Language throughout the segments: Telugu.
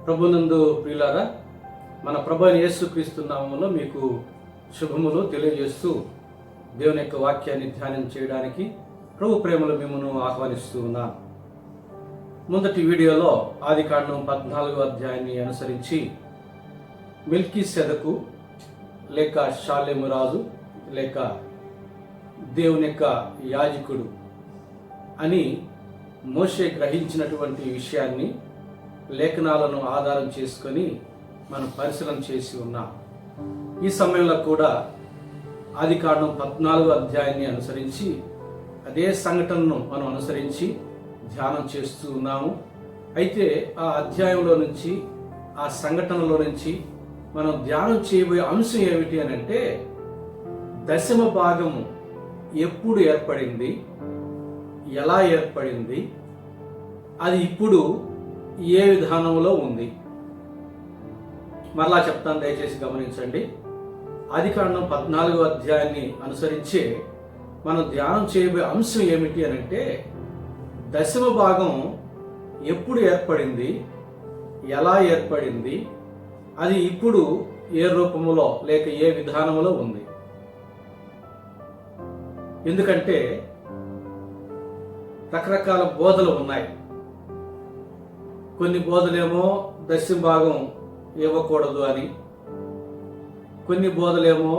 ప్రభునందు ప్రియులారా, మన ప్రభు అయిన యేసుక్రీస్తు నామములో మీకు శుభములు తెలియజేస్తూ దేవుని యొక్క వాక్యాన్ని ధ్యానం చేయడానికి ప్రభు ప్రేమలో మిమ్మల్ని ఆహ్వానిస్తూ ఉన్నాను. మొదటి వీడియోలో ఆదికాండం 14వ అధ్యాయాన్ని అనుసరించి మెల్కీసెదకు లేక షాలేము రాజు లేక దేవుని యొక్క యాజకుడు అని మోషే గ్రహించినటువంటి విషయాన్ని లేఖనాలను ఆధారం చేసుకొని మనం పరిశీలన చేసి ఉన్నాం. ఈ సమయంలో కూడా ఆదికాండం 14వ అధ్యాయాన్ని అనుసరించి అదే సంఘటనను మనం అనుసరించి ధ్యానం చేస్తూ ఉన్నాము. అయితే ఆ అధ్యాయంలో నుంచి, ఆ సంఘటనలో నుంచి మనం ధ్యానం చేయబోయే అంశం ఏమిటి అని అంటే, దశమ భాగము ఎప్పుడు ఏర్పడింది, ఎలా ఏర్పడింది, అది ఇప్పుడు ఏ విధానంలో ఉంది. మరలా చెప్తాను, దయచేసి గమనించండి. ఆదికాండం 14వ అధ్యాయాన్ని అనుసరించే మనం ధ్యానం చేయబోయే అంశం ఏమిటి అని అంటే, దశమ భాగం ఎప్పుడు ఏర్పడింది, ఎలా ఏర్పడింది, అది ఇప్పుడు ఏ రూపములో లేక ఏ విధానంలో ఉంది. ఎందుకంటే రకరకాల బోధలు ఉన్నాయి. కొన్ని బోధలేమో దశమ భాగం ఇవ్వకూడదు అని, కొన్ని బోధలేమో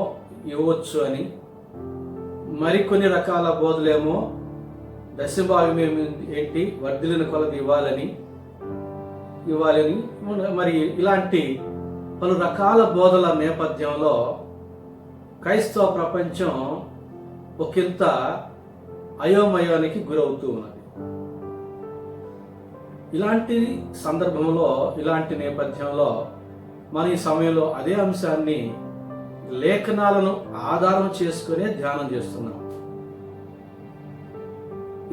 ఇవ్వచ్చు అని, మరికొన్ని రకాల బోధలేమో దశమ భాగం ఏంటి వర్ధిల్లిన కొలది ఇవ్వాలని మరి ఇలాంటి పలు రకాల బోధల నేపథ్యంలో క్రైస్తవ ప్రపంచం ఒకంత అయోమయానికి గురవుతూ ఉన్నది. ఇలాంటి సందర్భంలో, ఇలాంటి నేపథ్యంలో మన ఈ సమయంలో అదే అంశాన్ని లేఖనాలను ఆధారం చేసుకునే ధ్యానం చేస్తున్నాం.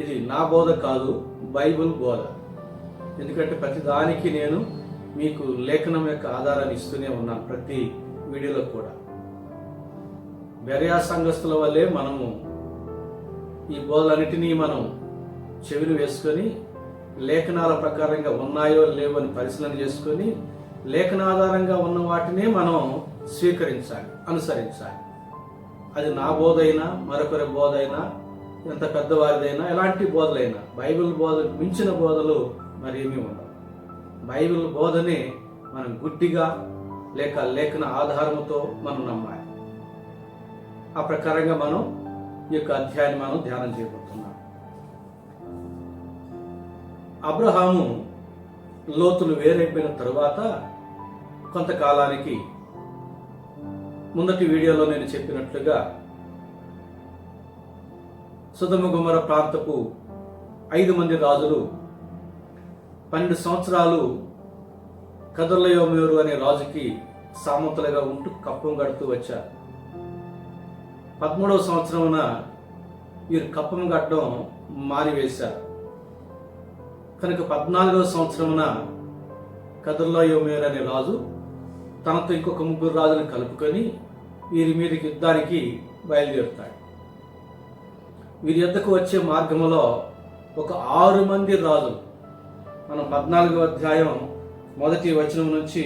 ఇది నా బోధ కాదు, బైబిల్ బోధ. ఎందుకంటే ప్రతి దానికి నేను మీకు లేఖనం యొక్క ఆధారాన్ని ఇస్తూనే ఉన్నాను, ప్రతి వీడియోలో కూడా. బెరయా సంఘస్థుల వల్లే మనము ఈ బోధలన్నిటినీ మనం చెవిని వేసుకొని లేఖనాల ప్రకారంగా ఉన్నాయో లేవో అని పరిశీలన చేసుకొని లేఖనాధారంగా ఉన్న వాటినే మనం స్వీకరించాలి, అనుసరించాలి. అది నా బోధ అయినా, మరొకరి బోధ అయినా, ఎంత పెద్దవారిదైనా, ఎలాంటి బోధలైనా, బైబిల్ బోధలు మించిన బోధలు మరి ఏమీ ఉండవు. బైబిల్ బోధనే మనం గుడ్డిగా లేక లేఖన ఆధారముతో మనం నమ్మాలి. ఆ ప్రకారంగా మనం ఈ యొక్క అధ్యాయాన్ని మనం ధ్యానం చేయబోతున్నాం. అబ్రహాము లోతులు వేరైపోయిన తరువాత కొంతకాలానికి, ముందటి వీడియోలో నేను చెప్పినట్లుగా, సొదొమ గొమొర్రా ప్రాంతపు 5 మంది రాజులు 12 సంవత్సరాలు కదొర్లాయోమెరు అనే రాజుకి సామంతులుగా ఉంటూ కప్పం గడుతూ వచ్చారు. 13వ సంవత్సరమున వీరు కప్పం కట్టడం మానివేశారు. కనుక 14వ సంవత్సరమున కదొర్లాయోమెరు అనే రాజు తనతో ఇంకొక 3 రాజులను కలుపుకొని వీరి మీదకి యుద్ధానికి బయలుదేరుతాడు. వీరి యొద్దకు వచ్చే మార్గంలో ఒక 6 మంది రాజులు, మనం 14వ అధ్యాయం 1వ వచనం నుంచి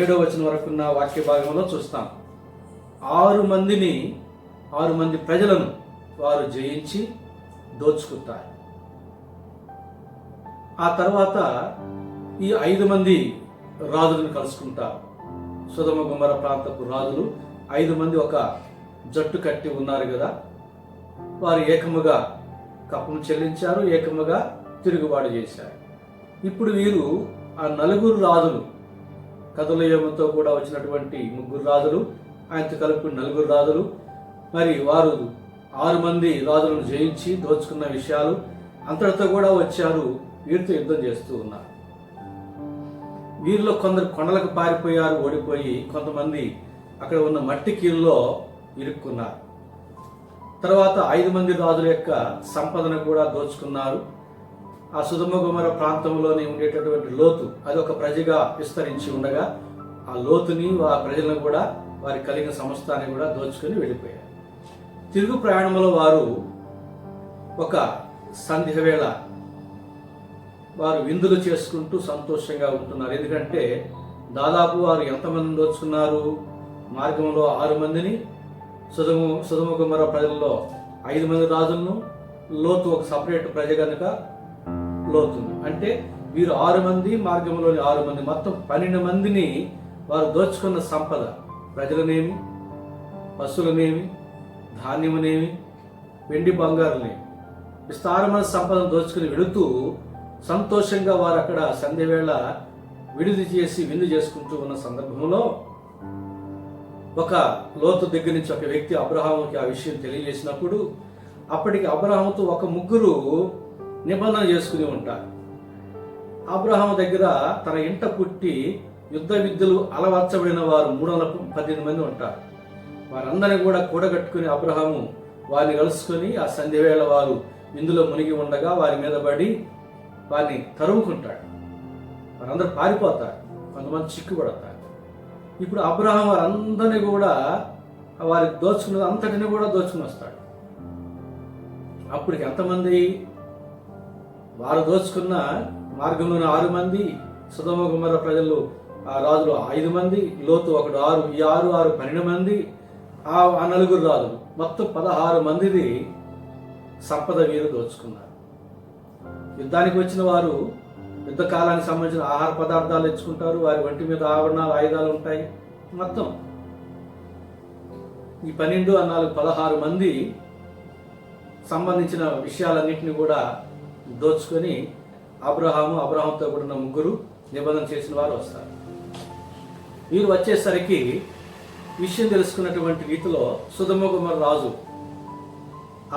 7వ వచనం వరకు ఉన్న వాక్య భాగంలో చూస్తాం. 6 మంది ప్రజలను వారు జయించి దోచుకుంటారు. ఆ తర్వాత ఈ 5 మంది రాజులను కలుసుకుంటారు. సొదొమ గొమొర్రా ప్రాంతపు రాజులు 5 మంది ఒక జట్టు కట్టి ఉన్నారు కదా, వారు ఏకముగా కప్పం చెల్లించారు, ఏకముగా తిరుగుబాటు చేశారు. ఇప్పుడు వీరు ఆ 4 రాజులు, కదొర్లాయోమెరుతో కూడా వచ్చినటువంటి 3 రాజులు, ఆయనతో కలుపుకుని 4 రాజులు, మరి వారు 6 మంది రాజులను జయించి దోచుకున్న విషయాలు అంతటితో కూడా వచ్చారు. వీరితో యుద్ధం చేస్తూ ఉన్నారు. వీరిలో కొందరు కొండలకు పారిపోయారు, ఓడిపోయి. కొంతమంది అక్కడ ఉన్న మట్టి కీళ్ళలో ఇరుక్కున్నారు. తర్వాత 5 మంది రాజుల యొక్క సంపదను కూడా దోచుకున్నారు. ఆ సొదొమ గొమొర్రా ప్రాంతంలోనే ఉండేటటువంటి లోతు, అది ఒక ప్రజగా విస్తరించి ఉండగా, ఆ లోతుని, ఆ ప్రజలను కూడా, వారి కలిగిన సమస్తాన్ని కూడా దోచుకొని వెళ్ళిపోయారు. తిరుగు ప్రయాణంలో వారు ఒక సంధ్య వేళ వారు విందులు చేసుకుంటూ సంతోషంగా ఉంటున్నారు. ఎందుకంటే దాదాపు వారు ఎంతమందిని దోచుకున్నారు? మార్గంలో 6 మందిని, సొదొమ గొమొర్రా ప్రజల్లో 5 మంది రాజులను, లోతు ఒక సపరేట్ ప్రజ కనుక లోతును. అంటే వీరు 6 మంది, మార్గంలోని 6 మంది, మొత్తం 12 మందిని వారు దోచుకున్న సంపద, ప్రజలనేమి, పశువులనేమి, ధాన్యమునేమి, వెండి బంగారునేమి, విస్తారమైన సంపదను దోచుకుని వెళుతూ సంతోషంగా వారు అక్కడ సంధ్యవేళ విడిది చేసి విందు చేసుకుంటూ ఉన్న సందర్భంలో ఒక లోతు దగ్గర నుంచి ఒక వ్యక్తి అబ్రహాముకి ఆ విషయం తెలియజేసినప్పుడు అప్పటికి అబ్రహాముతో ఒక 3 నిబంధన చేసుకుని ఉంటారు. అబ్రహాము దగ్గర తన ఇంట పుట్టి యుద్ధ విద్యలు అలవర్చబడిన వారు 318 మంది ఉంటారు. వారందరినీ కూడా కూడగట్టుకుని అబ్రహాము వారిని కలుసుకొని ఆ సంధ్యవేళ వారు విందులో మునిగి ఉండగా వారి మీద పడి వారిని తరుముకుంటాడు. వారందరూ పారిపోతారు, కొంతమంది చిక్కుపడతారు. ఇప్పుడు అబ్రహాం వారందరినీ కూడా వారి దోచుకున్నది అంతటిని కూడా దోచుకుని వస్తాడు. అప్పటికి ఎంతమంది? వారు దోచుకున్న మార్గంలోని 6 మంది, సొదొమ గొమొర్రా ప్రజలు ఆ రాజులు 5 మంది, లోతు ఒకడు 6, ఈ 6 12 మంది, ఆ 4 రాజులు, మొత్తం 16 మందిది సంపద వీరు దోచుకున్నారు. యుద్ధానికి వచ్చిన వారు యుద్ధ కాలానికి సంబంధించిన ఆహార పదార్థాలు తెచ్చుకుంటారు, వారి ఒంటి మీద ఆభరణాలు, ఆయుధాలు ఉంటాయి. మొత్తం ఈ 12 4 16 మంది సంబంధించిన విషయాలన్నింటినీ కూడా దోచుకొని అబ్రహాంతో కూడిన 3 నిబంధన చేసిన వారు వస్తారు. వీరు వచ్చేసరికి విషయం తెలుసుకున్నటువంటి రీతిలో సొదొమ గొమొర్రా రాజు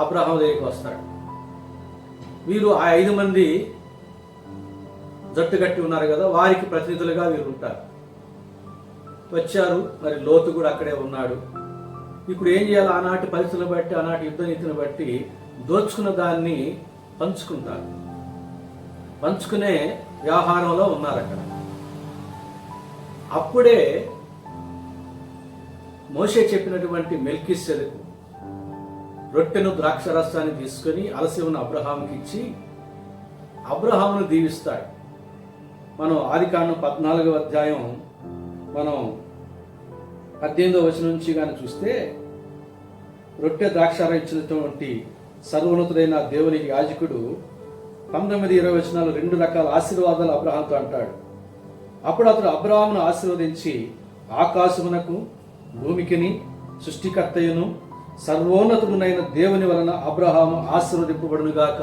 అబ్రహాం దగ్గరికి వస్తాడు. వీరు ఆ 5 మంది జట్టు కట్టి ఉన్నారు కదా, వారికి ప్రతినిధులుగా వీరు ఉంటారు. వచ్చారు, మరి లోతు కూడా అక్కడే ఉన్నాడు. ఇప్పుడు ఏం చేయాలి? ఆనాటి పరిస్థితులను బట్టి, ఆనాటి యుద్ధ నీతిని బట్టి దోచుకున్న దాన్ని పంచుకుంటారు. పంచుకునే వ్యవహారంలో ఉన్నారు అక్కడ. అప్పుడే మోషే చెప్పినటువంటి మెల్కీసెదెకు రొట్టెను ద్రాక్షరసాన్ని తీసుకొని అలసి ఉన్న అబ్రహాముకి ఇచ్చి అబ్రహామును దీవిస్తాడు. మనం ఆదికాండం 14వ అధ్యాయం మనం 18వ వచనం నుంచి కానీ చూస్తే, రొట్టె ద్రాక్షారం ఇచ్చినటువంటి సర్వోన్నతుడైన దేవుని యాజకుడు 19-20 వచనాలు 2 రకాల ఆశీర్వాదాలు అబ్రహాంతో అంటాడు. అప్పుడు అతడు అబ్రహామును ఆశీర్వదించి, ఆకాశమునకు భూమికిని సృష్టికర్తయును సర్వోన్నతుడునైన దేవుని వలన అబ్రహాము ఆశీర్వదింపబడునుగాక.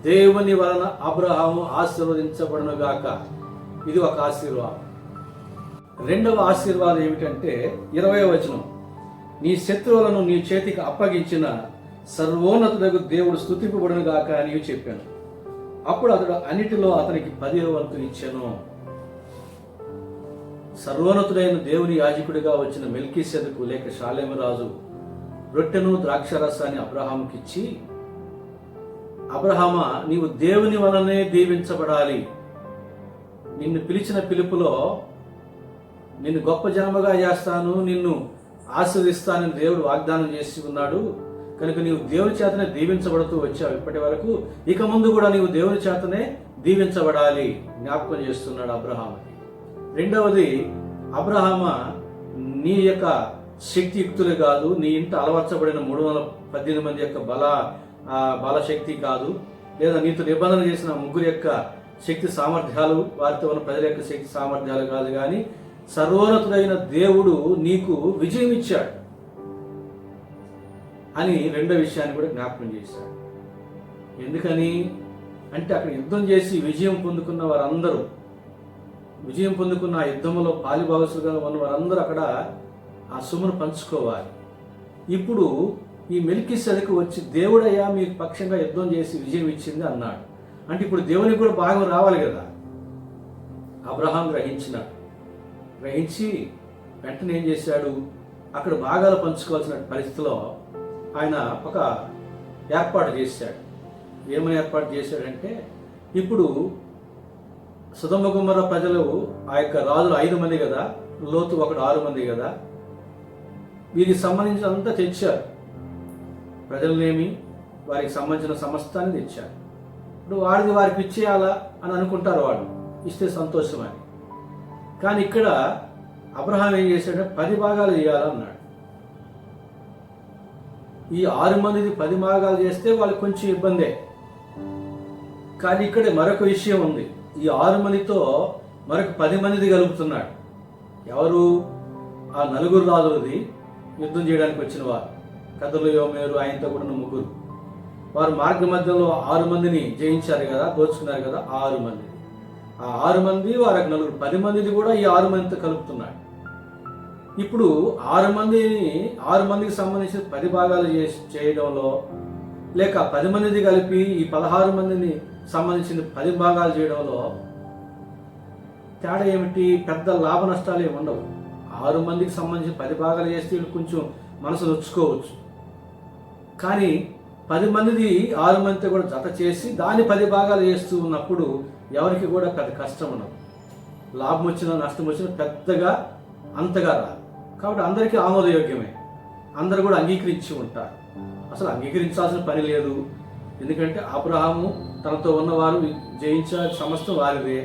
దేవుని వలన అబ్రహాము ఆశీర్వదించబడునుగాక. ఇది ఒక ఆశీర్వాదం. రెండవ ఆశీర్వాదం ఏమిటంటే 20వ వచనం, నీ శత్రువులను నీ చేతికి అప్పగించిన సర్వోన్నతుడగు దేవుడు స్తుతింపబడునుగాక అని చెప్పాను. అప్పుడు అతడు అన్నిటిలో అతనికి 10వ వంతు ఇచ్చాను. సర్వోన్నతుడైన దేవుని యాజకుడిగా వచ్చిన మెల్కీసెదెకు లేక షాలేము రాజు రొట్టెను ద్రాక్షరసాన్ని అబ్రహాముకి ఇచ్చి, అబ్రహామా, నీవు దేవుని వలనే దీవించబడాలి. నిన్ను పిలిచిన పిలుపులో నిన్ను గొప్ప జనముగా చేస్తాను, నిన్ను ఆశీర్వదిస్తానని దేవుడు వాగ్దానం చేసి ఉన్నాడు. కనుక నీవు దేవుని చేతనే దీవించబడుతూ వచ్చావు ఇప్పటి వరకు. ఇక ముందు కూడా నీవు దేవుని చేతనే దీవించబడాలి జ్ఞాపకం చేస్తున్నాడు అబ్రహాముకి. రెండవది, అబ్రహామా, నీ యొక్క శక్తియుక్తులు కాదు, నీ ఇంట అలవర్చబడిన 318 మంది యొక్క బలశక్తి కాదు, లేదా నీతో నిబంధన చేసిన 3 యొక్క శక్తి సామర్థ్యాలు, వారితో ఉన్న ప్రజల యొక్క శక్తి సామర్థ్యాలు కాదు, కానీ సర్వోన్నతుడైన దేవుడు నీకు విజయం ఇచ్చాడు అని రెండో విషయాన్ని కూడా జ్ఞాపకం చేశాడు. ఎందుకని అంటే అక్కడ యుద్ధం చేసి విజయం పొందుకున్న వారందరూ, విజయం పొందుకున్న ఆ యుద్ధంలో పాలిభాగస్తులుగా ఉన్న వారందరూ అక్కడ ఆ సొమ్మును పంచుకోవాలి. ఇప్పుడు ఈ మెల్కీసెదెకు వచ్చి, దేవుడయ్యా మీకు పక్షంగా యుద్ధం చేసి విజయం ఇచ్చింది అన్నాడు. అంటే ఇప్పుడు దేవునికి కూడా భాగం రావాలి కదా. అబ్రహాం గ్రహించి వెంటనే ఏం చేశాడు? అక్కడ భాగాలు పంచుకోవాల్సిన పరిస్థితిలో ఆయన ఒక ఏర్పాటు చేశాడు. ఏమని ఏర్పాటు చేశాడంటే, ఇప్పుడు సొదొమ గొమొర్రా ప్రజలు ఆ యొక్క రాజులు 5 మంది కదా, లోతు ఒకడు 6 మంది కదా, వీరికి సంబంధించినంతా తెచ్చారు. ప్రజలనేమి వారికి సంబంధించిన సమస్తాన్ని తెచ్చారు. ఇప్పుడు వాడిది వారికి ఇచ్చేయాలా అని అనుకుంటారు, వాళ్ళు ఇస్తే సంతోషం అని. కానీ ఇక్కడ అబ్రహాం ఏం చేశాడంటే 10 భాగాలు చేయాలన్నాడు. ఈ 6 మందిది 10 భాగాలు చేస్తే వాళ్ళకి కొంచెం ఇబ్బందే. కానీ ఇక్కడ మరొక విషయం ఉంది. ఈ 6 మందితో మరొక 10 మందిది కలుపుతున్నాడు. ఎవరు? ఆ 4 రాజులది యుద్ధం చేయడానికి వచ్చిన వారు, కథలు యోమేరు ఆయనతో కూడా 3. వారు మార్గ మధ్యలో 6 మందిని జయించారు కదా, దోచుకున్నారు కదా, 6 మంది. ఆ 6 మంది వారికి 4, 10 మందిది కూడా ఈ 6 మందితో కలుపుతున్నాడు. ఇప్పుడు 6 మందికి సంబంధించిన 10 భాగాలు చేయడంలో, లేక 10 మందిది కలిపి ఈ 16 మందిని సంబంధించిన 10 భాగాలు చేయడంలో తేడా ఏమిటి? పెద్ద లాభ నష్టాలు ఏమి ఉండవు. 6 మందికి సంబంధించిన 10 భాగాలు చేస్తే కొంచెం మనసు నొచ్చుకోవచ్చు. కానీ 10 మందిది 6 మందితో కూడా జత చేసి దాన్ని 10 భాగాలు చేస్తూ ఉన్నప్పుడు ఎవరికి కూడా పెద్ద కష్టం ఉండదు. లాభం వచ్చినా నష్టం వచ్చినా పెద్దగా అంతగా రాదు. కాబట్టి అందరికీ ఆమోదయోగ్యమే, అందరూ కూడా అంగీకరించి ఉంటారు. అసలు అంగీకరించాల్సిన పని లేదు. ఎందుకంటే అబ్రహాము తనతో ఉన్నవారు జయించాలి, సమస్తం వారిదే.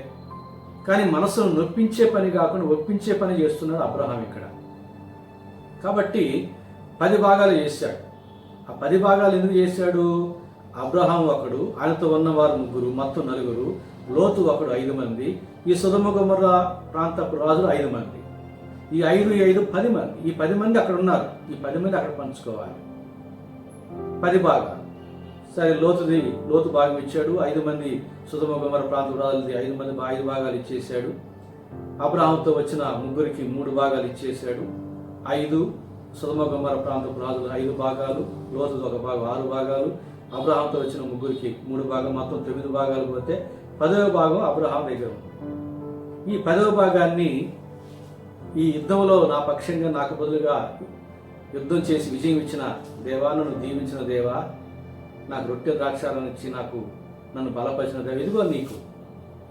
కానీ మనసును నొప్పించే పని కాకుండా ఒప్పించే పని చేస్తున్నాడు అబ్రహాం ఇక్కడ. కాబట్టి 10 భాగాలు చేశాడు. ఆ 10 భాగాలు ఎందుకు చేశాడు? అబ్రహాం ఒకడు, ఆయనతో ఉన్నవారు 3, మొత్తం 4. లోతు ఒకడు 5 మంది. ఈ సొదొమ గొమొర్రా ప్రాంతపు రాజులు 5 మంది. ఈ 5 10 మంది. ఈ 10 మంది అక్కడ ఉన్నారు. ఈ 10 మంది అక్కడ పంచుకోవాలి. 10 భాగాలు. సరే, లోతు భాగం ఇచ్చాడు. 5 మంది సొదొమ గొమొర్రా ప్రాంత రాజులది 5 మంది 5 భాగాలు ఇచ్చేశాడు. అబ్రహాంతో వచ్చిన 3కి 3 భాగాలు ఇచ్చేశాడు. 5 సొదొమ గొమొర్రా ప్రాంతపు రాజులు 5 భాగాలు, లోతు 1 భాగం 6 భాగాలు, అబ్రహాంతో వచ్చిన 3కి 3 భాగాలు, మొత్తం 9 భాగాలు పోతే 10వ భాగం అబ్రహాం దగ్గర ఉంది. ఈ 10వ భాగాన్ని ఈ యుద్ధంలో నా పక్షంగా నాకు బదులుగా యుద్ధం చేసి విజయం ఇచ్చిన దేవా, నన్ను దీవించిన దేవా, నాకు రొట్టె ద్రాక్షాలను ఇచ్చి నన్ను బలపరిచిన దేవా, ఇదిగో నీకు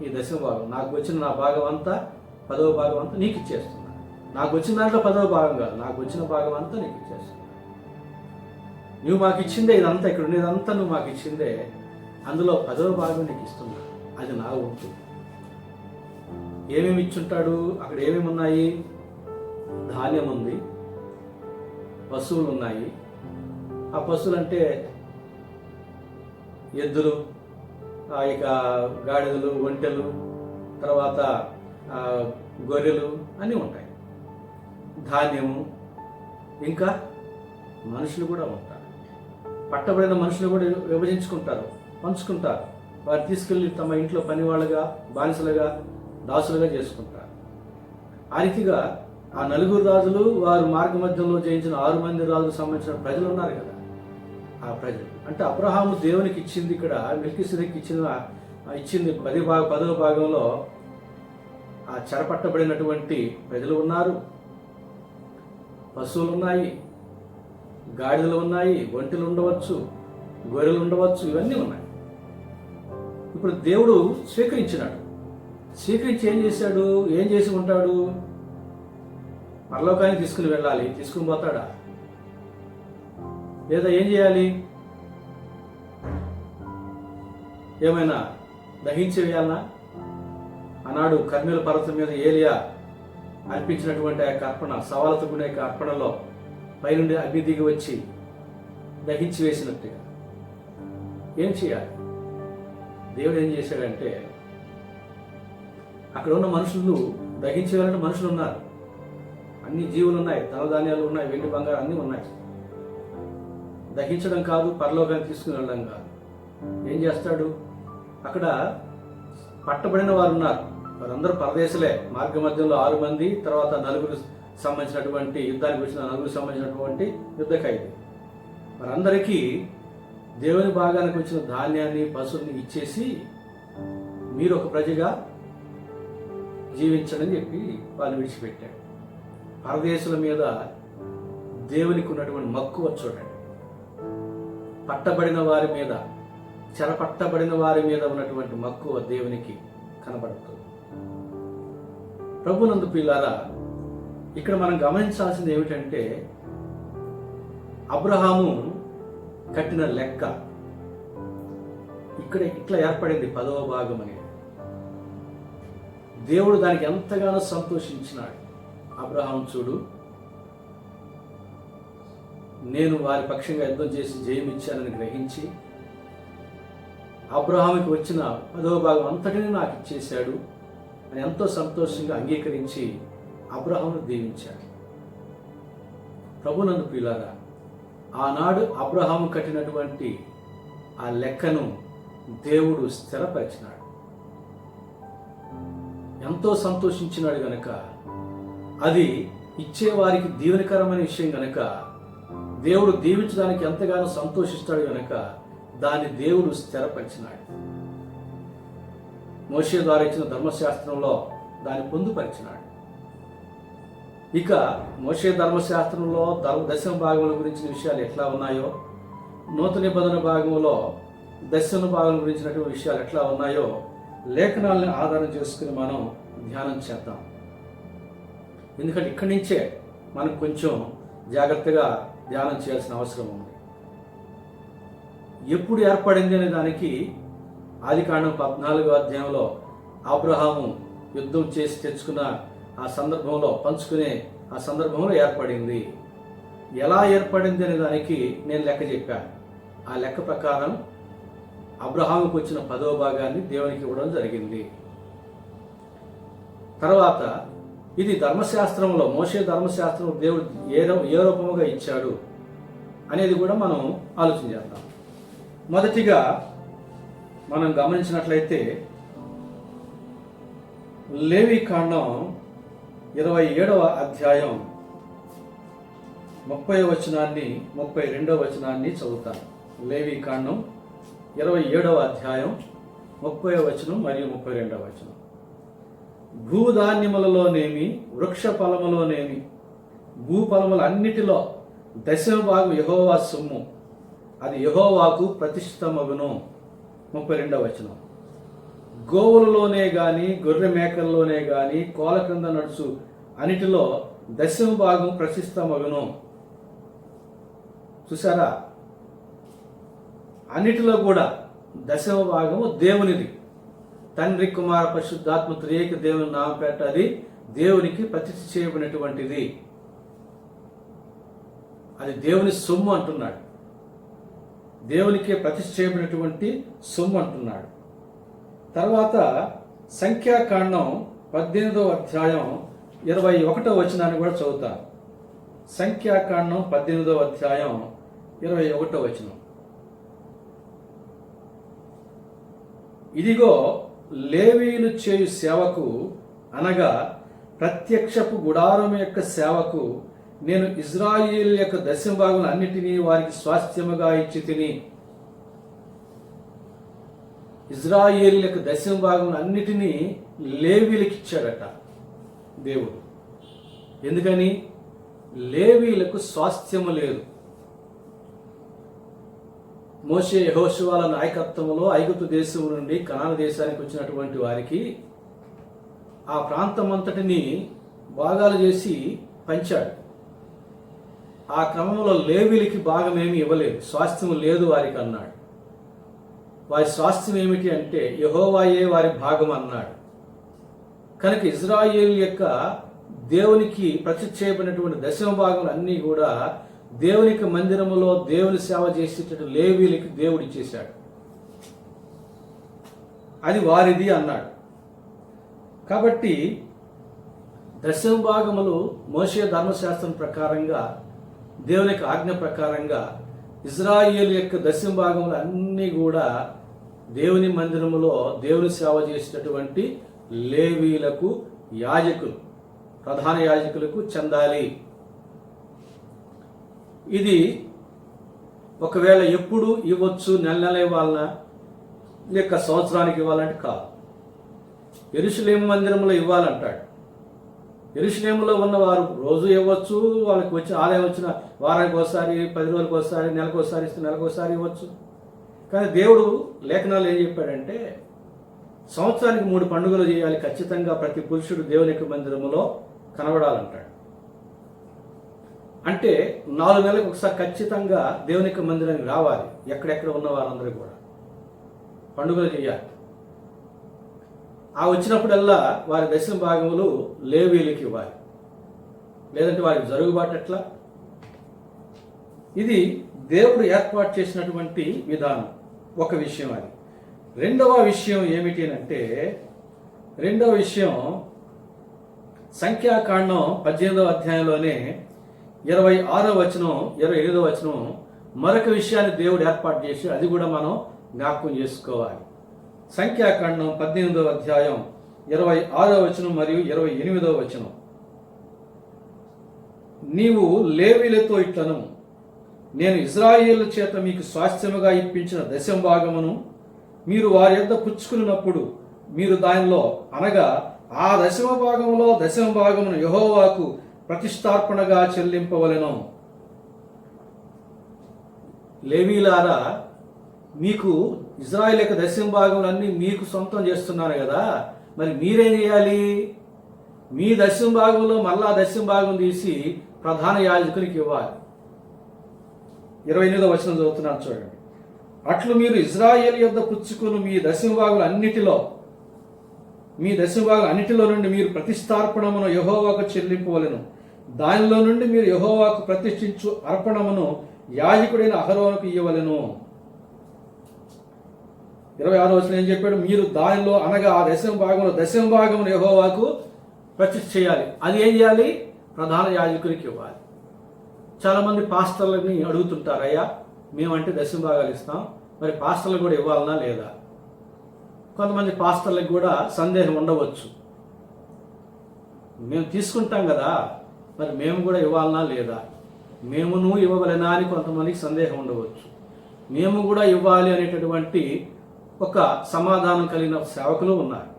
ఈ 10వ భాగం, నాకు వచ్చిన నా భాగం అంతా 10వ భాగం అంతా నీకు ఇచ్చేస్తున్నా. నాకు వచ్చిన దాంట్లో 10వ భాగం కాదు, నాకు వచ్చిన భాగం అంతా నీకు ఇచ్చేస్తున్నా. నువ్వు మాకు ఇచ్చిందే ఇదంతా, ఇక్కడ ఉండేదంతా నువ్వు మాకు ఇచ్చిందే, అందులో 10వ భాగం నీకు ఇస్తున్నా, అది నా వంతు. ఏమేమి ఇచ్చుంటాడు? అక్కడ ఏమేమి ఉన్నాయి? ధాన్యం ఉంది, పశువులు ఉన్నాయి. ఆ పశువులు అంటే ఎద్దులు, ఇక గాడిదలు, ఒంటెలు, తర్వాత గొర్రెలు అన్నీ ఉంటాయి. ధాన్యము, ఇంకా మనుషులు కూడా ఉంటారు. పట్టబడిన మనుషులు కూడా విభజించుకుంటారు, పంచుకుంటారు. వారు తీసుకెళ్ళి తమ ఇంట్లో పనివాళ్ళుగా, బానిసలుగా, దాసులుగా చేసుకుంటారు. ఆ రీతిగా ఆ 4 రాజులు, వారు మార్గ మధ్యంలో జయించిన 6 మంది రాజులకు సంబంధించిన ప్రజలు ఉన్నారు కదా. ఆ ప్రజలు అంటే అబ్రహాము దేవునికి ఇచ్చింది, ఇక్కడ మెల్కీసెదెకుకి ఇచ్చింది 10వ భాగంలో ఆ చెరపట్టబడినటువంటి ప్రజలు ఉన్నారు, పశువులు ఉన్నాయి, గాడిదలు ఉన్నాయి, ఒంటెలు ఉండవచ్చు, గొర్రెలు ఉండవచ్చు, ఇవన్నీ ఉన్నాయి. ఇప్పుడు దేవుడు స్వీకరించినాడు. స్వీకరించి ఏం చేశాడు? ఏం చేసి ఉంటాడు? పరలోకానికి తీసుకుని వెళ్ళాలి, తీసుకుని పోతాడా? లేదా ఏం చేయాలి? ఏమైనా దహించి వేయాలనా? ఆనాడు కర్మేలు పర్వతం మీద ఏలియా అర్పించినటువంటి ఆ అర్పణ, సవాలతో కూడిన అర్పణలో పైనుండి అగ్ని దిగి వచ్చి దహించి వేసినట్టుగా ఏం చేయాలి? దేవుడు ఏం చేశాడంటే, అక్కడ ఉన్న మనుషులు దహించి వేయాలంటే మనుషులు ఉన్నారు, అన్ని జీవులు ఉన్నాయి, ధనధాన్యాలు ఉన్నాయి, వెండి బంగారం అన్నీ ఉన్నాయి. దహించడం కాదు, పరలోకానికి తీసుకుని వెళ్ళడం కాదు. ఏం చేస్తాడు? అక్కడ పట్టబడిన వారు ఉన్నారు, వారందరూ పరదేశులే. మార్గ మధ్యంలో 6 మంది, తర్వాత 4 సంబంధించినటువంటి యుద్ధానికి వచ్చిన 4 సంబంధించినటువంటి యుద్ధ ఖైదీ. వారందరికీ దేవుని భాగానికి వచ్చిన ధాన్యాన్ని, పశువుని ఇచ్చేసి మీరు ఒక ప్రజగా జీవించడని చెప్పి వాళ్ళు విడిచిపెట్టాడు. పరదేశుల మీద దేవునికి ఉన్నటువంటి మక్కువ చూడండి. పట్టబడిన వారి మీద, చెరపట్టబడిన వారి మీద ఉన్నటువంటి మక్కువ దేవునికి కనబడుతుంది. ప్రభునందు ప్రియులారా, ఇక్కడ మనం గమనించాల్సింది ఏమిటంటే, అబ్రహాము కట్టిన లెక్క ఇక్కడ ఇట్లా ఏర్పడింది 10వ భాగం అనేది. దేవుడు దానికి ఎంతగానో సంతోషించినాడు. అబ్రహాం చూడు, నేను వారి పక్షంగా యుద్ధం చేసి జయమిచ్చానని గ్రహించి అబ్రహాముకి వచ్చిన 10వ భాగం అంతటిని నాకు ఇచ్చేశాడు అని ఎంతో సంతోషంగా అంగీకరించి అబ్రహామును దీవించాడు. ప్రభునందు ప్రియులారా, ఆనాడు అబ్రహాము కట్టినటువంటి ఆ లెక్కను దేవుడు స్థిరపరిచినాడు. ఎంతో సంతోషించినాడు గనక, అది ఇచ్చేవారికి దీవెనకరమైన విషయం గనక, దేవుడు దీవించడానికి ఎంతగానో సంతోషిస్తాడు గనక దాన్ని దేవుడు స్థిరపరిచినాడు. మోషే ద్వారా ఇచ్చిన ధర్మశాస్త్రంలో దాన్ని పొందుపరిచినాడు. ఇక మోషే ధర్మశాస్త్రంలో దశమ భాగముల గురించిన విషయాలు ఎట్లా ఉన్నాయో, నూతన నిబంధన భాగంలో దశమ భాగం గురించినటువంటి విషయాలు ఎట్లా ఉన్నాయో లేఖనాలను ఆధారం చేసుకుని మనం ధ్యానం చేద్దాం. ఎందుకంటే ఇక్కడి నుంచే మనం కొంచెం జాగ్రత్తగా ధ్యానం చేయాల్సిన అవసరం ఉంది. ఎప్పుడు ఏర్పడింది అనే దానికి ఆదికాండం 14వ అధ్యాయంలో అబ్రహాము యుద్ధం చేసి తెచ్చుకున్న ఆ సందర్భంలో పంచుకునే ఆ సందర్భంలో ఏర్పడింది. ఎలా ఏర్పడింది అనే దానికి నేను లెక్క చెప్పాను. ఆ లెక్క ప్రకారం అబ్రహాముకు వచ్చిన 10వ భాగాన్ని దేవునికి ఇవ్వడం జరిగింది. తర్వాత ఇది ధర్మశాస్త్రంలో, మోషే ధర్మశాస్త్రం దేవుడు ఏ రూపముగా ఇచ్చాడు అనేది కూడా మనం ఆలోచన చేద్దాం. మొదటిగా మనం గమనించినట్లయితే లేవీకాండం 27వ అధ్యాయం 30వ వచనాన్ని 32వ వచనాన్ని చదువుతాను. లేవీకాండం 27వ అధ్యాయం 30వ వచనం మరియు 32వ వచనం. భూధాన్యములలోనేమి వృక్ష ఫలములోనేమి భూఫలములన్నిటిలో 10వ భాగం యెహోవా సొమ్ము, అది యెహోవాకు ప్రతిష్ఠితమగును. 32వ వచనం. గోవులలోనే గాని గొర్రె మేకల్లోనే గాని కోల క్రింద నడుచు అన్నిటిలో 10వ భాగం ప్రతిష్ఠితమగును. చూసారా, అన్నిటిలో కూడా 10వ భాగము దేవునిది. తండ్రి కుమార పరిశుద్ధాత్మ త్రియేక దేవుని నామపేట అది దేవునికి ప్రతిష్ఠ చేయబడినటువంటిది. అది దేవుని సొమ్ము అంటున్నాడు. దేవునికి ప్రతిష్ఠ చేయబడినటువంటి సొమ్ము అంటున్నాడు. తర్వాత సంఖ్యాకాండం 18వ అధ్యాయం 21వ వచనాన్ని కూడా చదువుతాను. సంఖ్యాకాండం 18వ అధ్యాయం 21వ వచనం. ఇదిగో లేవీయులు చేయు సేవకు, అనగా ప్రత్యక్షపు గుడారం యొక్క సేవకు నేను ఇజ్రాయేలు యొక్క 10వ భాగం అన్నిటినీ వారికి స్వాస్థ్యముగా ఇచ్చి తిని. ఇజ్రాయేలు యొక్క 10వ భాగం అన్నిటినీ లేవీలకు ఇచ్చాడట దేవుడు. ఎందుకని? లేవీలకు స్వాస్థ్యము లేదు. మోషే యెహోషువల నాయకత్వంలో ఐగుప్తు దేశం నుండి కనాను దేశానికి వచ్చినటువంటి వారికి ఆ ప్రాంతమంతటిని భాగాలు చేసి పంచాడు. ఆ క్రమంలో లేవీలకి భాగమేమి ఇవ్వలేదు, స్వాస్థ్యం లేదు వారికి అన్నాడు. వారి స్వాస్థ్యం ఏమిటి అంటే యెహోవాయే వారి భాగం అన్నాడు. కనుక ఇజ్రాయేల్ యొక్క దేవునికి ప్రతిష్ఠ చేయబడినటువంటి 10వ భాగములు అన్నీ కూడా దేవునికి మందిరములో దేవుని సేవ చేసేటట్టు లేవీలకి దేవుడు ఇచ్చేశాడు. అది వారిది అన్నాడు. కాబట్టి 10వ భాగములు మోషే ధర్మశాస్త్రం ప్రకారంగా, దేవుని యొక్క ఆజ్ఞ ప్రకారంగా ఇజ్రాయేల్ యొక్క 10వ భాగములు అన్నీ కూడా దేవుని మందిరములో దేవుని సేవ చేసేటటువంటి లేవీలకు, యాజకులు, ప్రధాన యాజకులకు చెందాలి. ఇది ఒకవేళ ఎప్పుడు ఇవ్వచ్చు, నెల నెల ఇవ్వాలన్నా లేక సంవత్సరానికి ఇవ్వాలంటే కాదు. యెరూషలేము మందిరంలో ఇవ్వాలంటాడు. యెరూషలేములో ఉన్నవారు రోజు ఇవ్వచ్చు, వాళ్ళకి వచ్చిన ఆదాయం వచ్చిన వారానికి ఒకసారి, 10 రోజులకు ఒకసారి, నెలకు ఒకసారి ఇస్తే నెలకు ఒకసారి ఇవ్వచ్చు. కానీ దేవుడు లేఖనాలు ఏం చెప్పాడంటే సంవత్సరానికి 3 పండుగలు చేయాలి, ఖచ్చితంగా ప్రతి పురుషుడు దేవుని యొక్క మందిరములో కనబడాలంటాడు. అంటే 4 నెలలకు ఒకసారి ఖచ్చితంగా దేవుని యొక్క మందిరానికి రావాలి, ఎక్కడెక్కడ ఉన్న వారందరూ కూడా. పండుగలు చేయాలి. ఆ వచ్చినప్పుడల్లా వారి దశమ భాగములు లేవీలకు ఇవ్వాలి, లేదంటే వారికి జరుగుబాటు ఎట్లా? ఇది దేవుడు ఏర్పాటు చేసినటువంటి విధానం. ఒక విషయం అది. రెండవ విషయం ఏమిటి అంటే, రెండవ విషయం సంఖ్యాకాండం 18వ అధ్యాయంలోనే 26వ వచనం 28వ వచనం మరొక విషయాన్ని దేవుడు ఏర్పాటు చేసి అది కూడా మనం జ్ఞాపకం చేసుకోవాలి. సంఖ్యాకాండం 18వ అధ్యాయం 26వ వచనం మరియు 28వ వచనం, నీవు లేవీలతో ఇట్లను, నేను ఇశ్రాయేలు చేత మీకు స్వాస్థ్యముగా ఇప్పించిన దశమ భాగమును మీరు వారి యొద్ద పుచ్చుకున్నప్పుడు మీరు దానిలో అనగా ఆ దశమ భాగంలో దశమ భాగమును యెహోవాకు ప్రతిష్టార్పణగా చెల్లింపవలెను. లేవీలారా, మీకు ఇశ్రాయేలు యొక్క దశమ భాగములన్నీ మీకు సొంతం చేస్తున్నారు కదా, మరి మీరేం చేయాలి? మీ దశమ భాగంలో మళ్ళా దశమ భాగం తీసి ప్రధాన యాజకునికి ఇవ్వాలి. 28వ వచనం చదువుతున్నాను చూడండి. అట్లు మీరు ఇశ్రాయేలు యొద్ద పుచ్చుకుని మీ దశమ భాగములు అన్నిటిలో నుండి మీరు ప్రతిష్టార్పణమును యెహోవాకు చెల్లింపవలెను. దానిలో నుండి మీరు యెహోవాకు ప్రతిష్ఠించు అర్పణమును యాజకుడైన అహరోనుకు ఇయ్యవలెను. 26వ వచనం ఏం చెప్పాడు? మీరు దానిలో అనగా ఆ దశమ భాగమును యెహోవాకు ప్రతిష్ఠ చేయాలి. అది ఏం చేయాలి? ప్రధాన యాజకునికి ఇవ్వాలి. చాలామంది పాస్టర్లని అడుగుతుంటారు, అయ్యా మేమంటే దశమ భాగాలు ఇస్తాం, మరి పాస్టర్లు కూడా ఇవ్వాలనా లేదా? కొంతమంది పాస్టర్లకు కూడా సందేహం ఉండవచ్చు, మేము తీసుకుంటాం కదా, మరి మేము కూడా ఇవ్వాలనా లేదా, మేమును ఇవ్వవలెనా అని కొంతమందికి సందేహం ఉండవచ్చు. మేము కూడా ఇవ్వాలి అనేటటువంటి ఒక సమాధానం కలిగిన సేవకులు ఉన్నారు.